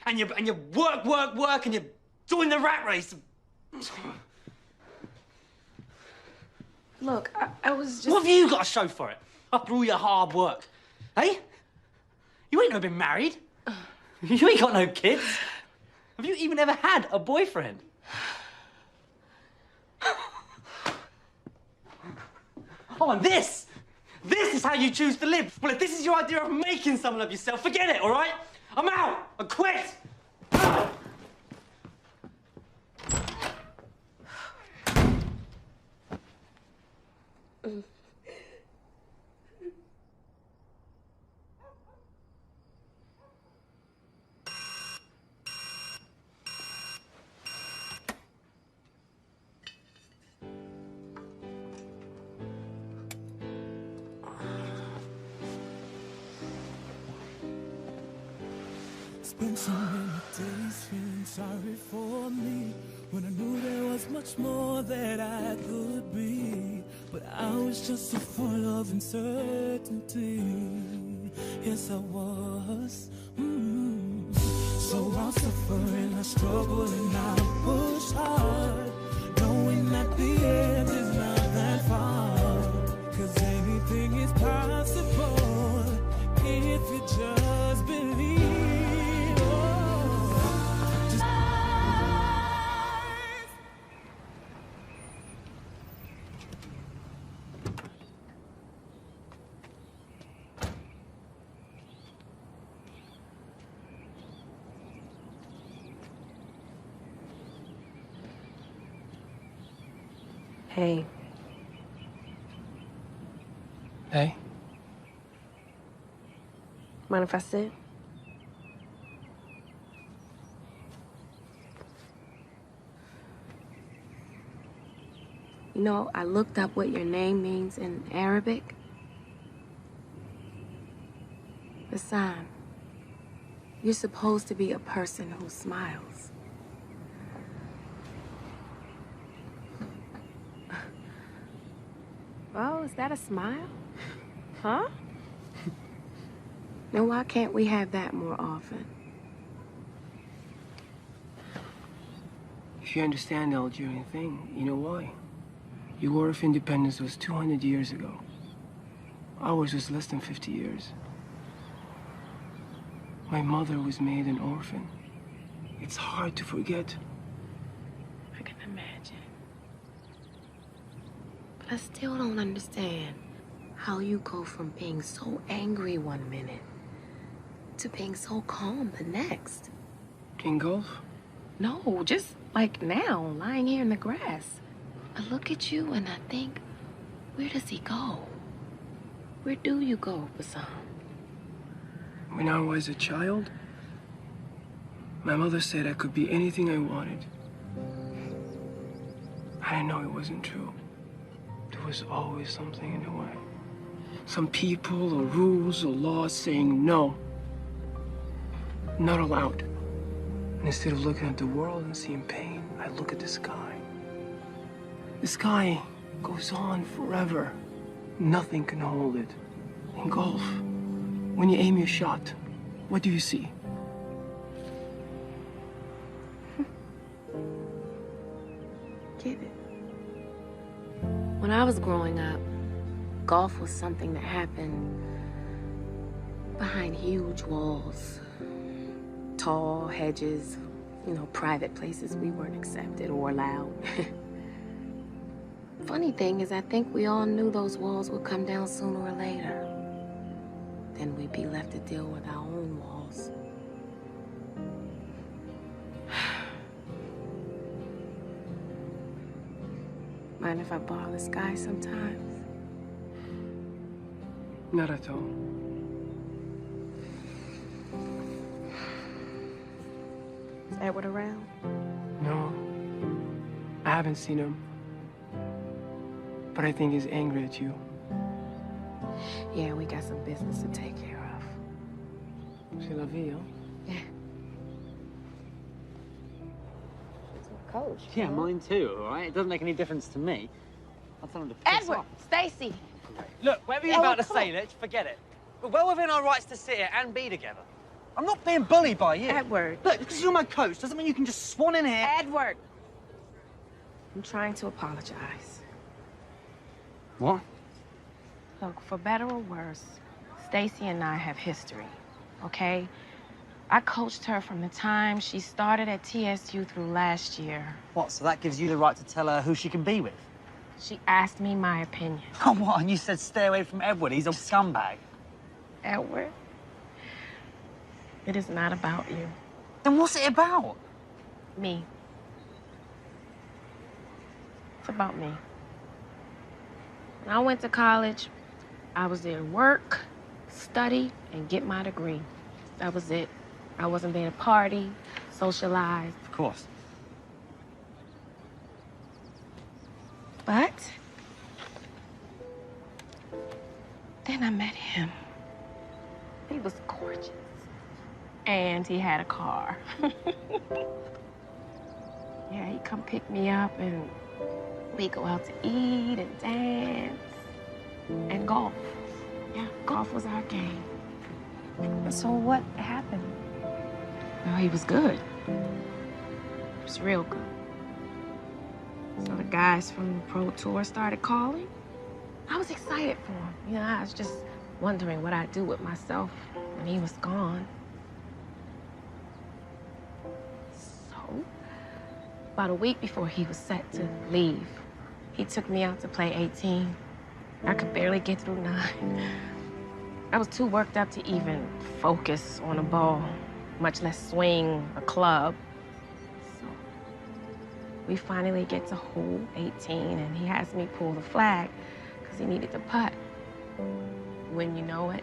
And you work, and you join the rat race. Look, I was just... What have you got to show for it? After all your hard work? Hey? You ain't never been married. You ain't got no kids. Have you even ever had a boyfriend? Oh, and this is how you choose to live. Well, if this is your idea of making someone of yourself, forget it, all right? I'm out. I quit. Spent so many days feeling sorry for me when I knew there was much more that I could be. But I was just so full of uncertainty. Yes, I was. So I'll suffer and I struggle and I push hard, knowing that the end is not that far. 'Cause anything is possible if you just believe. Just Hey. Hey? Mind if I sit? You know, I looked up what your name means in Arabic. Bassam. You're supposed to be a person who smiles. Oh, is that a smile? Huh? Then why can't we have that more often? If you understand the Algerian thing, you know why. Your war of independence was 200 years ago. Ours was less than 50 years. My mother was made an orphan. It's hard to forget. I can imagine. But I still don't understand how you go from being so angry one minute to being so calm the next. In golf? No, just like now, lying here in the grass. I look at you and I think, where does he go? Where do you go, Bassam? When I was a child, my mother said I could be anything I wanted. I know it wasn't true. There was always something in the way. Some people or rules or laws saying no. Not allowed. And instead of looking at the world and seeing pain, I look at the sky. The sky goes on forever. Nothing can hold it. In golf, when you aim your shot, what do you see? Get it. When I was growing up, golf was something that happened behind huge walls, tall hedges, you know, private places we weren't accepted or allowed. Funny thing is, I think we all knew those walls would come down sooner or later. Then we'd be left to deal with our own walls. Mind if I borrow the sky sometimes? Not at all. Is Edward around? No. I haven't seen him. But I think he's angry at you. Yeah, we got some business to take care of. C'est la vie, huh? Yeah. Coach. Yeah, mine too, all right? It doesn't make any difference to me. I'll tell him to piss Edward! off. Stacy! Look, whatever you're about to say, Litch, forget it. We're well within our rights to sit here and be together. I'm not being bullied by you. Edward. Look, because you're my coach doesn't mean you can just swan in here. Edward! I'm trying to apologize. What? Look, for better or worse, Stacy and I have history, okay? I coached her from the time she started at TSU through last year. What, so that gives you the right to tell her who she can be with? She asked me my opinion. Oh, what? And you said stay away from Edward. He's a scumbag. Edward? It is not about you. Then what's it about? Me. It's about me. When I went to college, I was there to work, study, and get my degree. That was it. I wasn't there to party, socialize. Of course. But then I met him. He was gorgeous. And he had a car. Yeah, he'd come pick me up and we'd go out to eat and dance and golf. Yeah, golf was our game. So what happened? Well, he was good. He was real good. So the guys from the Pro Tour started calling. I was excited for him. You know, I was just wondering what I'd do with myself when he was gone. So, about a week before he was set to leave, he took me out to play 18. I could barely get through 9. I was too worked up to even focus on a ball, much less swing a club. So We finally get to hole 18, and he has me pull the flag because he needed to putt. When you know it,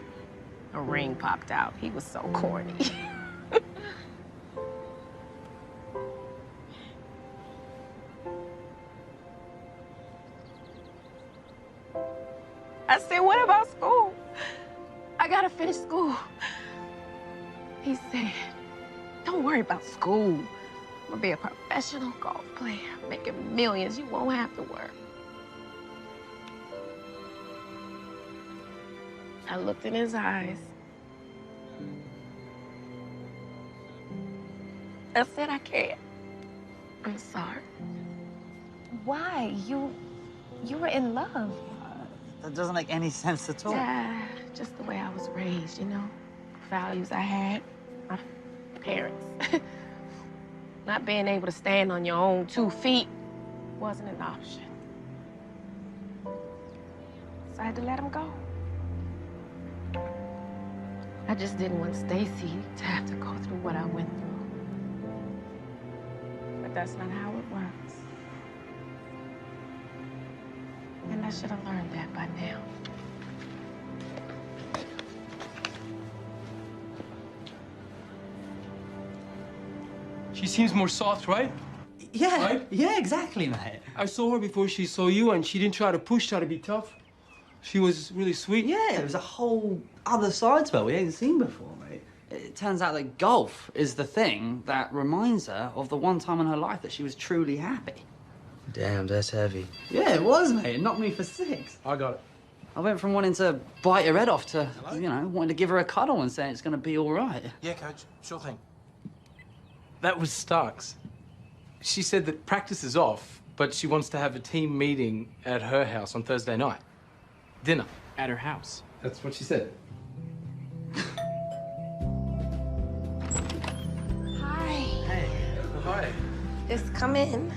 a ring popped out. He was so corny. I said, what about school? I gotta finish school. He said, don't worry about school. I'm gonna be a professional golf player, making millions. You won't have to work. I looked in his eyes. I said, I can't. I'm sorry. Why? You were in love. That doesn't make any sense at all. Yeah, just the way I was raised, you know? Values I had, my parents. Not being able to stand on your own 2 feet wasn't an option. So I had to let him go. I just didn't want Stacy to have to go through what I went through. But that's not how it works. And I should have learned that by now. She seems more soft, right? Yeah, Right? yeah, exactly, mate. I saw her before she saw you, and she didn't try to push, try to be tough. She was really sweet. Yeah, it was a whole other side to her we ain't seen before, mate. It turns out that golf is the thing that reminds her of the one time in her life that she was truly happy. Damn, that's heavy. Yeah, it was, mate. It knocked me for 6. I got it. I went from wanting to bite her head off to, you know, wanting to give her a cuddle and saying it's going to be all right. Yeah, Coach, sure thing. That was Starks. She said that practice is off, but she wants to have a team meeting at her house on Thursday night. Dinner. At her house. That's what she said. Hi. Hey. Hi. Just come in.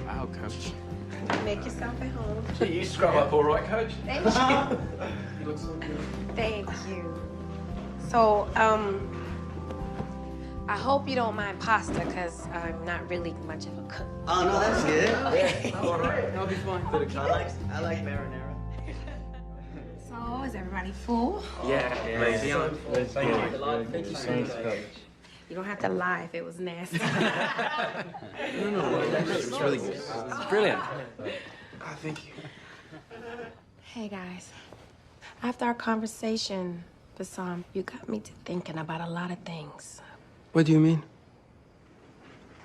Wow, Coach. Make yourself at home. Gee, you scrub up all right, Coach. Thank you. You look so good. Thank you. So, I hope you don't mind pasta, because I'm not really much of a cook. Oh, no, that's good. Okay. All right. That'll be fine. I like marinara. So, is everybody full? Yeah, Thank you. Thank you so much, Coach. You don't have to lie if it was nasty. No, it's really good. It's brilliant. Oh, thank you. Hey, guys. After our conversation, Bassam, you got me to thinking about a lot of things. What do you mean?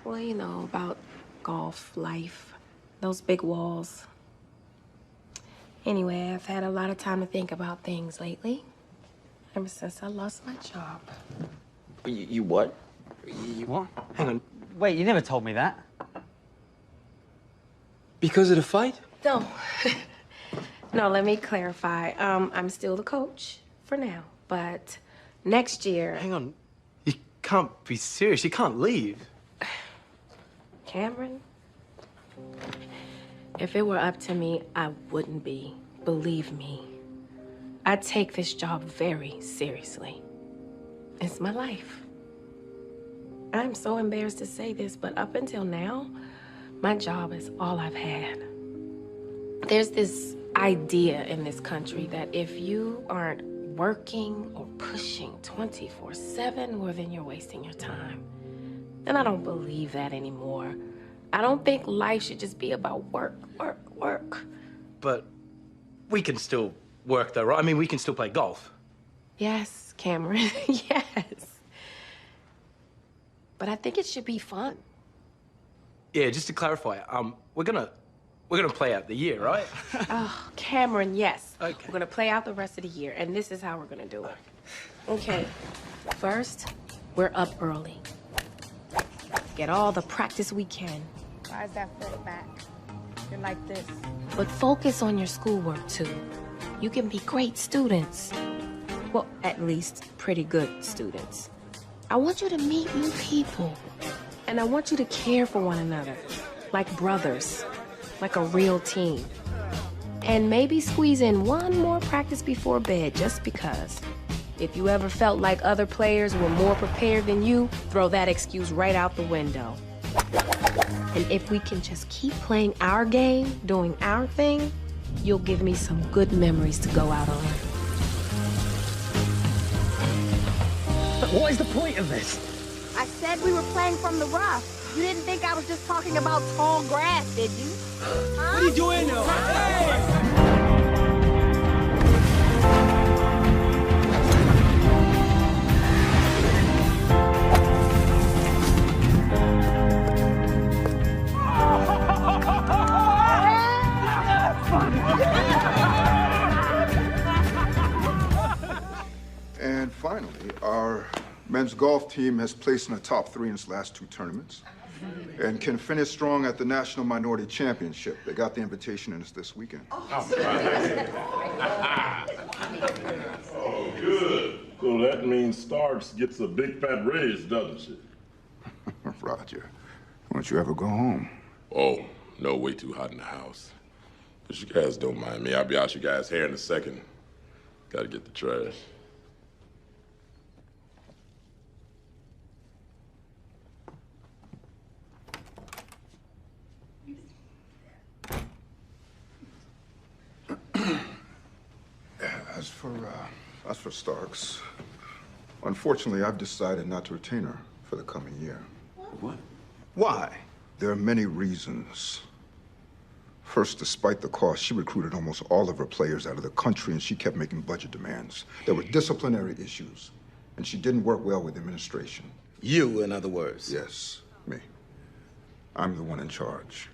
Well, you know, about golf, life, those big walls. Anyway, I've had a lot of time to think about things lately, ever since I lost my job. You what? You What? Hang on. Wait, you never told me that. Because of the fight? No. No, let me clarify. I'm still the coach for now, but next year... Hang on. You can't be serious. You can't leave. Cameron, if it were up to me, I wouldn't be. Believe me. I take this job very seriously. It's my life. I'm so embarrassed to say this, but up until now, my job is all I've had. There's this idea in this country that if you aren't working or pushing 24/7, well, then you're wasting your time. And I don't believe that anymore. I don't think life should just be about work, work, work. But we can still work though, right? I mean, we can still play golf. Yes, Cameron, yes. But I think it should be fun. Yeah, just to clarify, we're gonna play out the year, right? Oh, Cameron, yes. Okay. We're gonna play out the rest of the year, and this is how we're gonna do it. Okay, first, we're up early. Get all the practice we can. Why is that foot back? You're like this. But focus on your schoolwork, too. You can be great students. Well, at least pretty good students. I want you to meet new people. And I want you to care for one another. Like brothers. Like a real team. And maybe squeeze in one more practice before bed, just because. If you ever felt like other players were more prepared than you, throw that excuse right out the window. And if we can just keep playing our game, doing our thing, you'll give me some good memories to go out on. But what is the point of this? I said we were playing from the rough. You didn't think I was just talking about tall grass, did you? Huh? What are you doing now? Hey! And finally, our men's golf team has placed in the top 3 in its last 2 tournaments and can finish strong at the National Minority Championship. They got the invitation and it's this weekend. Oh, good. So that means Starks gets a big fat raise, doesn't she? Roger, won't you ever go home? Oh, no, way too hot in the house. But you guys don't mind me. I'll be out your guys' hair in a second. Gotta get the trash. As for Starks, unfortunately, I've decided not to retain her for the coming year. What? Why? There are many reasons. First, despite the cost, she recruited almost all of her players out of the country, and she kept making budget demands. There were disciplinary issues, and she didn't work well with administration. You, in other words? Yes, me. I'm the one in charge.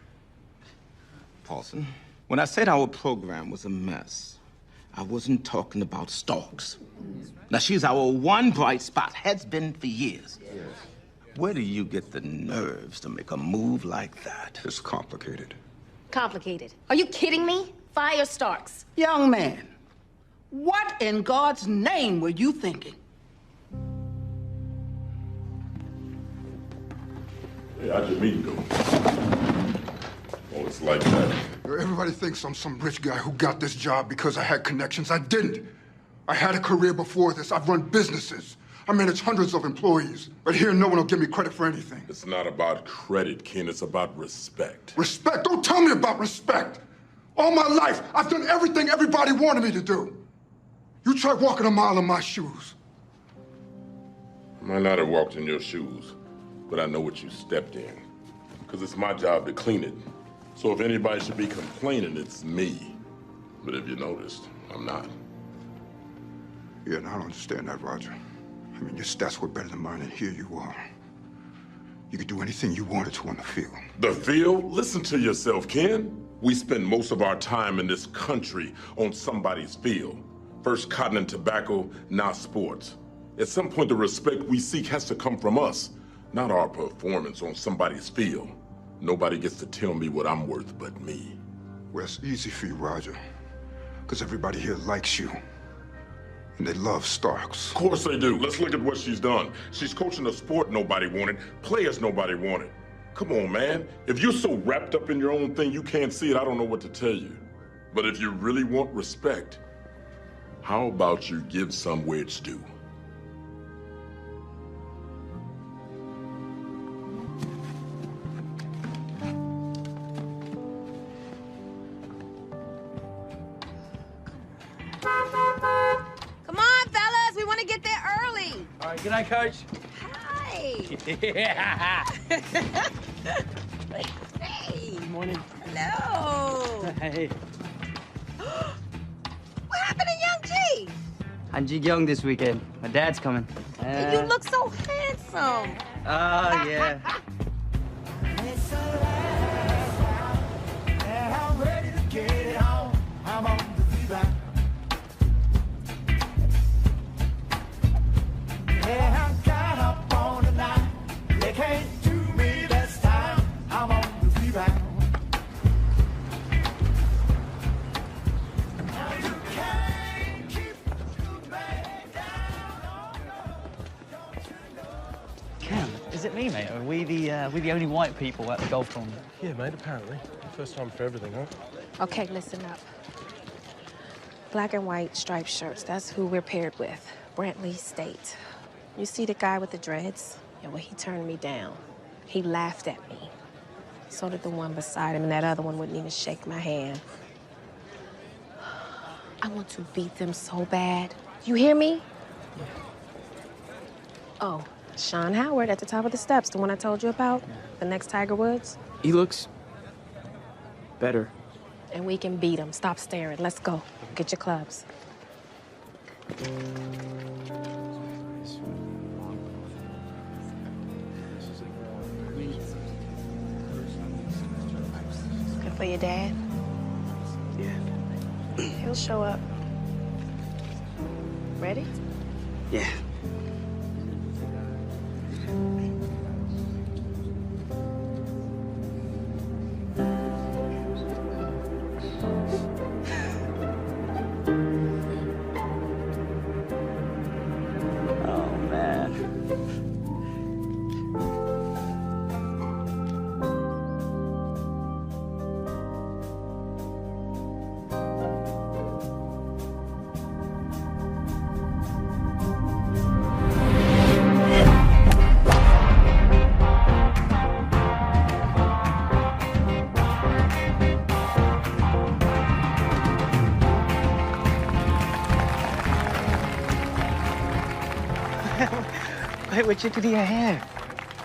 Paulson, when I said our program was a mess, I wasn't talking about Starks. Now, she's our one bright spot, has been for years. Yes. Where do you get the nerves to make a move like that? It's complicated. Complicated. Are you kidding me? Fire Starks. Young man, what in God's name were you thinking? Hey, how'd your meeting go? Oh, it's like that. Everybody thinks I'm some rich guy who got this job because I had connections. I didn't. I had a career before this. I've run businesses. I manage hundreds of employees. But here, no one will give me credit for anything. It's not about credit, Ken. It's about respect. Respect? Don't tell me about respect. All my life, I've done everything everybody wanted me to do. You try walking a mile in my shoes. I might not have walked in your shoes, but I know what you stepped in. Because it's my job to clean it. So if anybody should be complaining, it's me. But if you noticed, I'm not. Yeah, and I don't understand that, Roger. I mean, your stats were better than mine, and here you are. You could do anything you wanted to on the field. The field? Listen to yourself, Ken. We spend most of our time in this country on somebody's field. First cotton and tobacco, now sports. At some point, the respect we seek has to come from us, not our performance on somebody's field. Nobody gets to tell me what I'm worth but me. Well, it's easy for you, Roger. Because everybody here likes you. And they love Starks. Of course they do. Let's look at what she's done. She's coaching a sport nobody wanted, players nobody wanted. Come on, man. If you're so wrapped up in your own thing you can't see it, I don't know what to tell you. But if you really want respect, how about you give some where it's due? Come on, fellas. We want to get there early. All right, good night, Coach. Hi. Yeah. Hey. Good morning. Hello. Hey. What happened to Young G? I'm Ji Young this weekend. My dad's coming. You look so handsome. Oh, yeah. I'm ready to get it on. I'm on the rebound. Yeah, I'm got up on the night. They can't do me this time. I'm on the rebound. Now you can't keep me down. Cam, is it me, mate? Are we the only white people at the golf tournament? Yeah, mate, apparently. First time for everything, huh? Okay, listen up. Black and white striped shirts. That's who we're paired with. Brantley State. You see the guy with the dreads? Yeah, well, he turned me down. He laughed at me. So did the one beside him, and that other one wouldn't even shake my hand. I want to beat them so bad. You hear me? Yeah. Oh, Sean Howard at the top of the steps, the one I told you about, the next Tiger Woods. He looks better. And we can beat him. Stop staring. Let's go. Get your clubs. Good for your dad? Yeah. He'll show up. Ready? Yeah. Wait, what you do to your hair?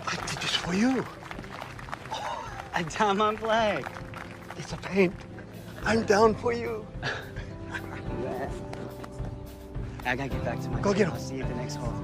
I did this for you. A diamond flag. It's a paint. I'm down for you. I gotta get back to my Go team. get him. I'll see you at the next hole.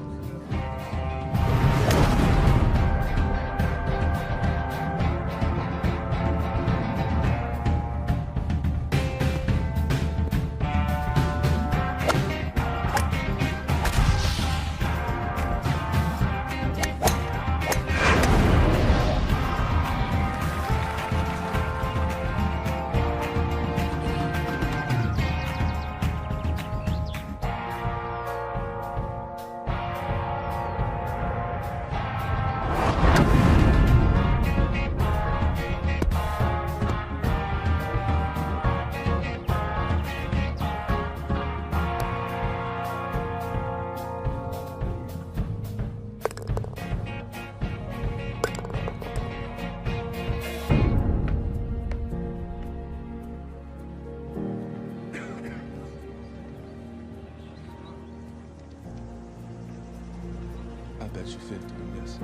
I bet you 50 misses.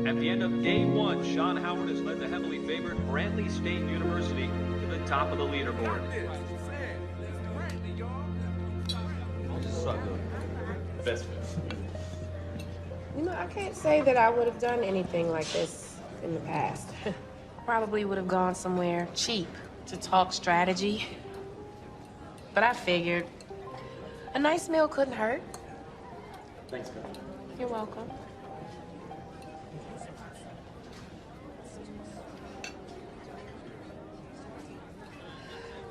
At the end of day one, Sean Howard has led the heavily favored Brantley State University to the top of the leaderboard. Best. You know, I can't say that I would have done anything like this in the past. Probably would have gone somewhere cheap to talk strategy. But I figured a nice meal couldn't hurt. Thanks, man. You're welcome.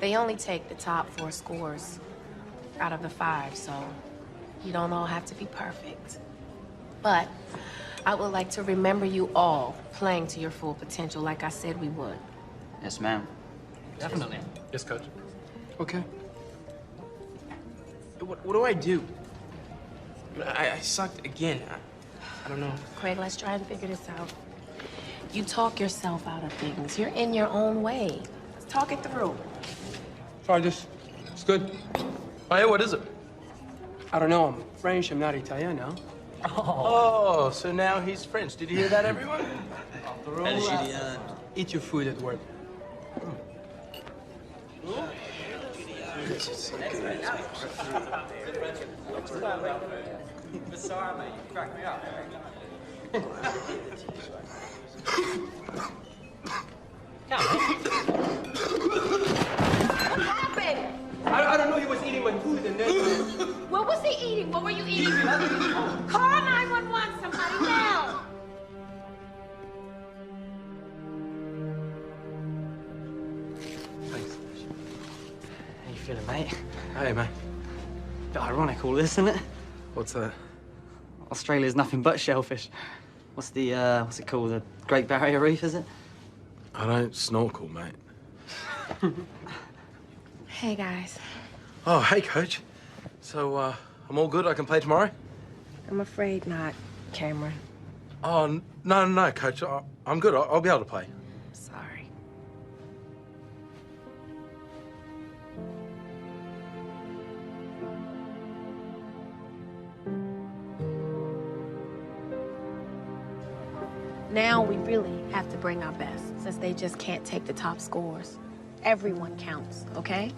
They only take the top 4 scores out of the 5, so you don't all have to be perfect. But I would like to remember you all playing to your full potential like I said we would. Yes, ma'am. Definitely. Yes, Coach. Okay. What do I do? I sucked again. I don't know. Craig, let's try and figure this out. You talk yourself out of things. You're in your own way. Let's talk it through. Try this. It's good. Oh, yeah, what is it? I don't know. I'm French. I'm not Italiano. Oh, so now he's French. Did you hear that, everyone? Eat your food at work. Sorry, mate. You cracked me up. What happened? I don't know. He was eating my food and then... What was he eating? What were you eating? Call 911, somebody now! Thanks. How you feeling, mate? Hey, man. Bit ironic, all this, isn't it? What's that? Australia's nothing but shellfish. What's it called? The Great Barrier Reef, is it? I don't snorkel, mate. Hey, guys. Oh, hey, Coach. So, I'm all good? I can play tomorrow? I'm afraid not, Cameron. Oh, no, Coach. I'm good. I'll be able to play. Sorry. Now we really have to bring our best, since they just can't take the top scores. Everyone counts, okay?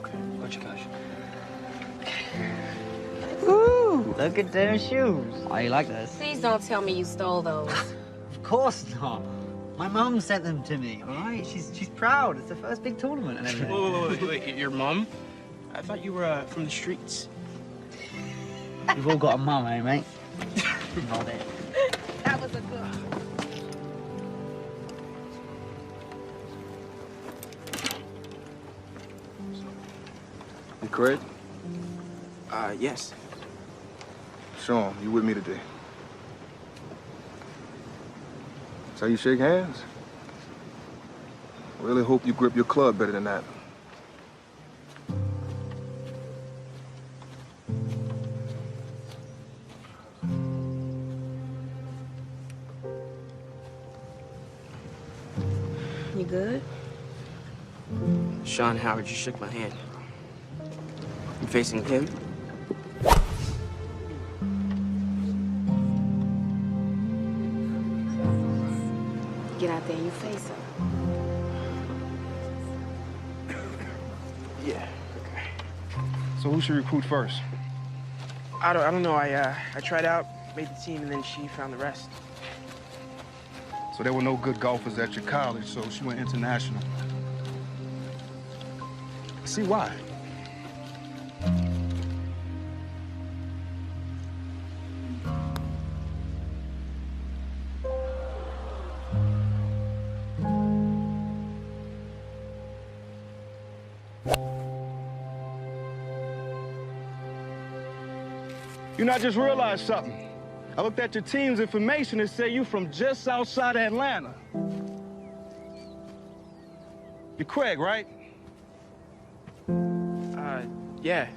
Okay. Gotcha, Coach. Ooh, look at them shoes. Oh, you like those? Please don't tell me you stole those. Of course not. My mum sent them to me, all right? She's proud. It's the first big tournament and everything. Wait, your mom? I thought you were from the streets. We've all got a mum, eh, mate? Not it. That was a good one. You Craig? Yes. Sean, you with me today? That's how you shake hands? I really hope you grip your club better than that. You good? Sean Howard just shook my hand. You facing him? Get out there and you face her. Yeah, okay. So who should recruit first? I don't know. I tried out, made the team, and then she found the rest. So there were no good golfers at your college, so she went international. See why? You know, I just realized something. I looked at your team's information and said you from just outside of Atlanta. You're Craig, right? Yeah.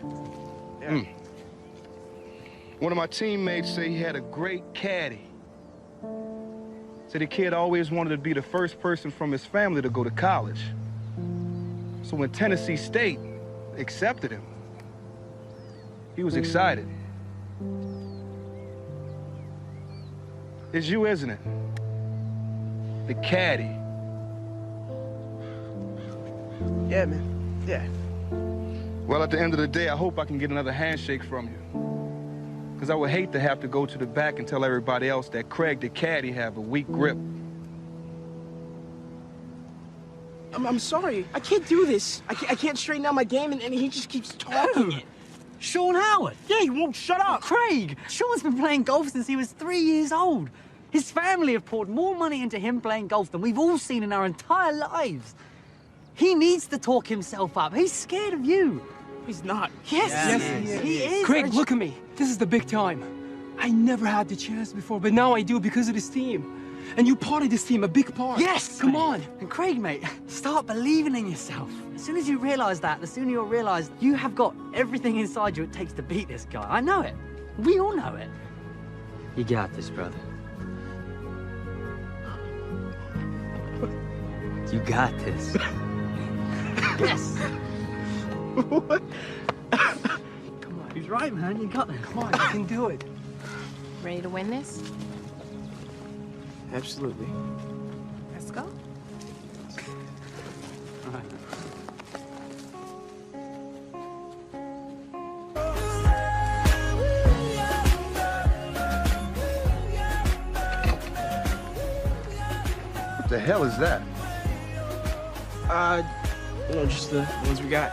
One of my teammates said he had a great caddy. Said the kid always wanted to be the first person from his family to go to college. So when Tennessee State accepted him, he was excited. It's you, isn't it? The caddy. Yeah, man. Yeah. Well, at the end of the day, I hope I can get another handshake from you. Because I would hate to have to go to the back and tell everybody else that Craig the caddy have a weak grip. I'm sorry. I can't do this. I can't straighten out my game, and he just keeps talking. Sean Howard? Yeah, he won't shut up. Craig! Sean's been playing golf since he was 3 years old. His family have poured more money into him playing golf than we've all seen in our entire lives. He needs to talk himself up. He's scared of you. He's not. Yes, he is. Craig, look at me. This is the big time. I never had the chance before, but now I do because of this team. And you part of this team, a big part. Yes! Come on. And Craig, mate, start believing in yourself. As soon as you realize that, the sooner you'll realize you have got everything inside you it takes to beat this guy. I know it. We all know it. You got this, brother. You got this. Yes. What? Come on. He's right, man. You got this. Come on, you can do it. Ready to win this? Absolutely. Let's go. All right. What the hell is that? Just the ones we got.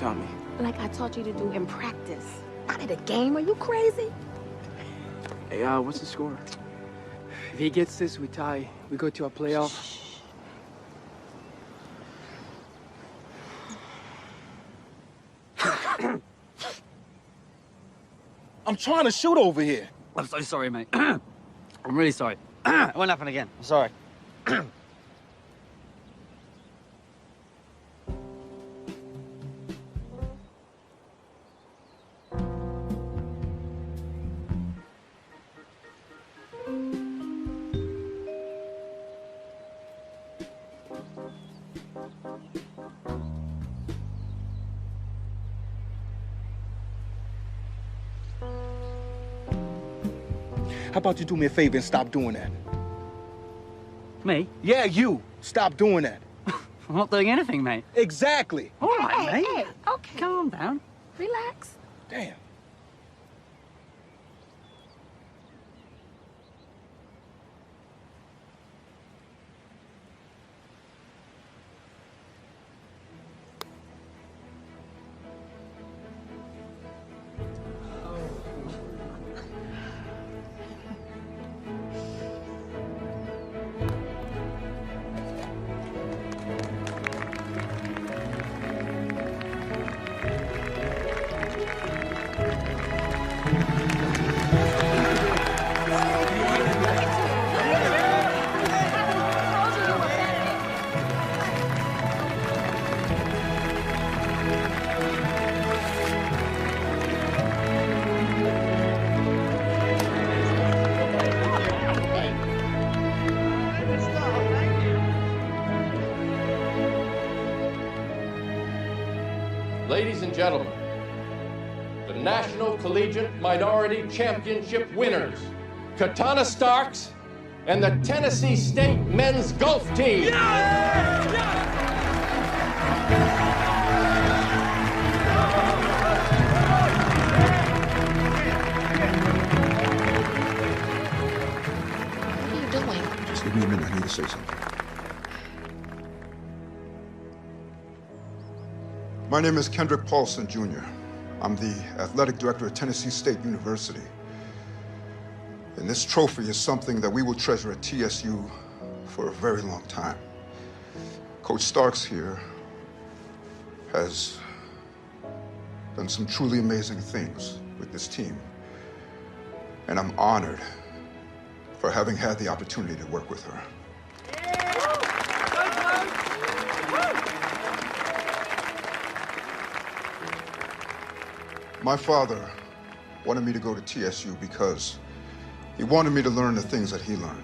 taught me. Like I taught you to do in practice. Not at a game, are you crazy? Hey, what's the score? If he gets this, we tie. We go to a playoff. I'm trying to shoot over here. I'm so sorry, mate. I'm really sorry. It won't happen again. I'm sorry. How about you do me a favor and stop doing that? Me? Yeah, you. Stop doing that. I'm not doing anything, mate. Exactly. All right, mate. Hey, okay. Calm down. Relax. Damn. Ladies and gentlemen, the National Collegiate Minority Championship winners, Katana Starks and the Tennessee State men's golf team. What are you doing? Just give me a minute. I need to say something. My name is Kendrick Paulson, Jr. I'm the athletic director at Tennessee State University. And this trophy is something that we will treasure at TSU for a very long time. Coach Starks here has done some truly amazing things with this team. And I'm honored for having had the opportunity to work with her. My father wanted me to go to TSU because he wanted me to learn the things that he learned.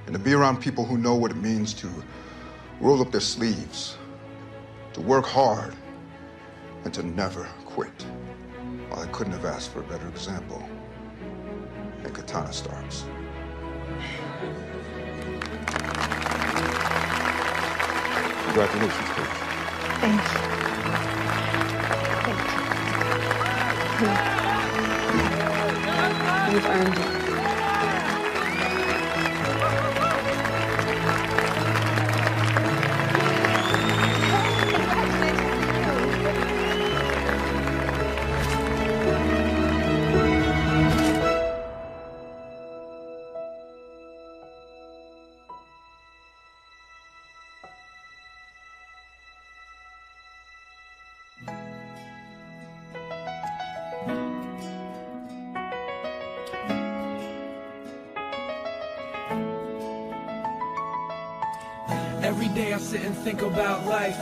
And to be around people who know what it means to roll up their sleeves, to work hard, and to never quit. Well, I couldn't have asked for a better example than Katana Starks. Congratulations, Coach. Thank you. You've earned it. Every day I sit and think about life,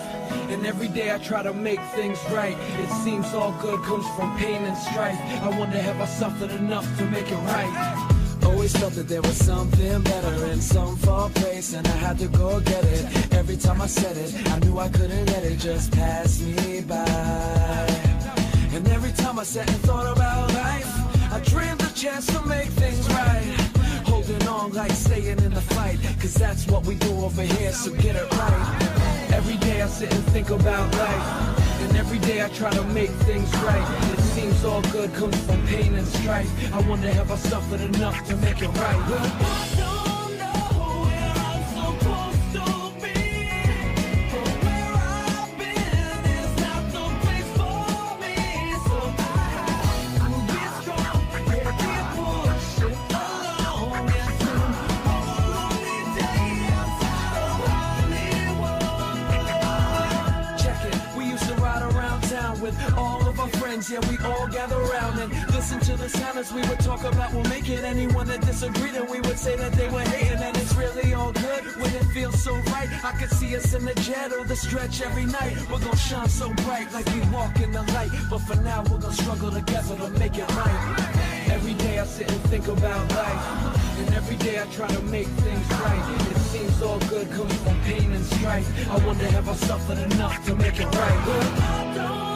and every day I try to make things right. It seems all good comes from pain and strife. I wonder have I suffered enough to make it right? Always felt that there was something better in some far place, and I had to go get it. Every time I said it, I knew I couldn't let it just pass me by. And every time I sat and thought about life, I dreamed a chance to make things right. Holding on like staying in the fight, cause that's what we do over here, so get it right. Every day I sit and think about life, and every day I try to make things right. It seems all good comes from pain and strife. I wonder have I suffered enough to make it right. gather around and listen to the silence. We would talk about we'll make it. Anyone that disagreed, and we would say that they were hating. And it's really all good when it feels so right. I could see us in the jet or the stretch every night. We're gonna shine so bright like we walk in the light. But for now, we're gonna struggle together to make it right. Every day I sit and think about life. And every day I try to make things right. It seems all good comes from pain and strife. I wonder have I suffered enough to make it right?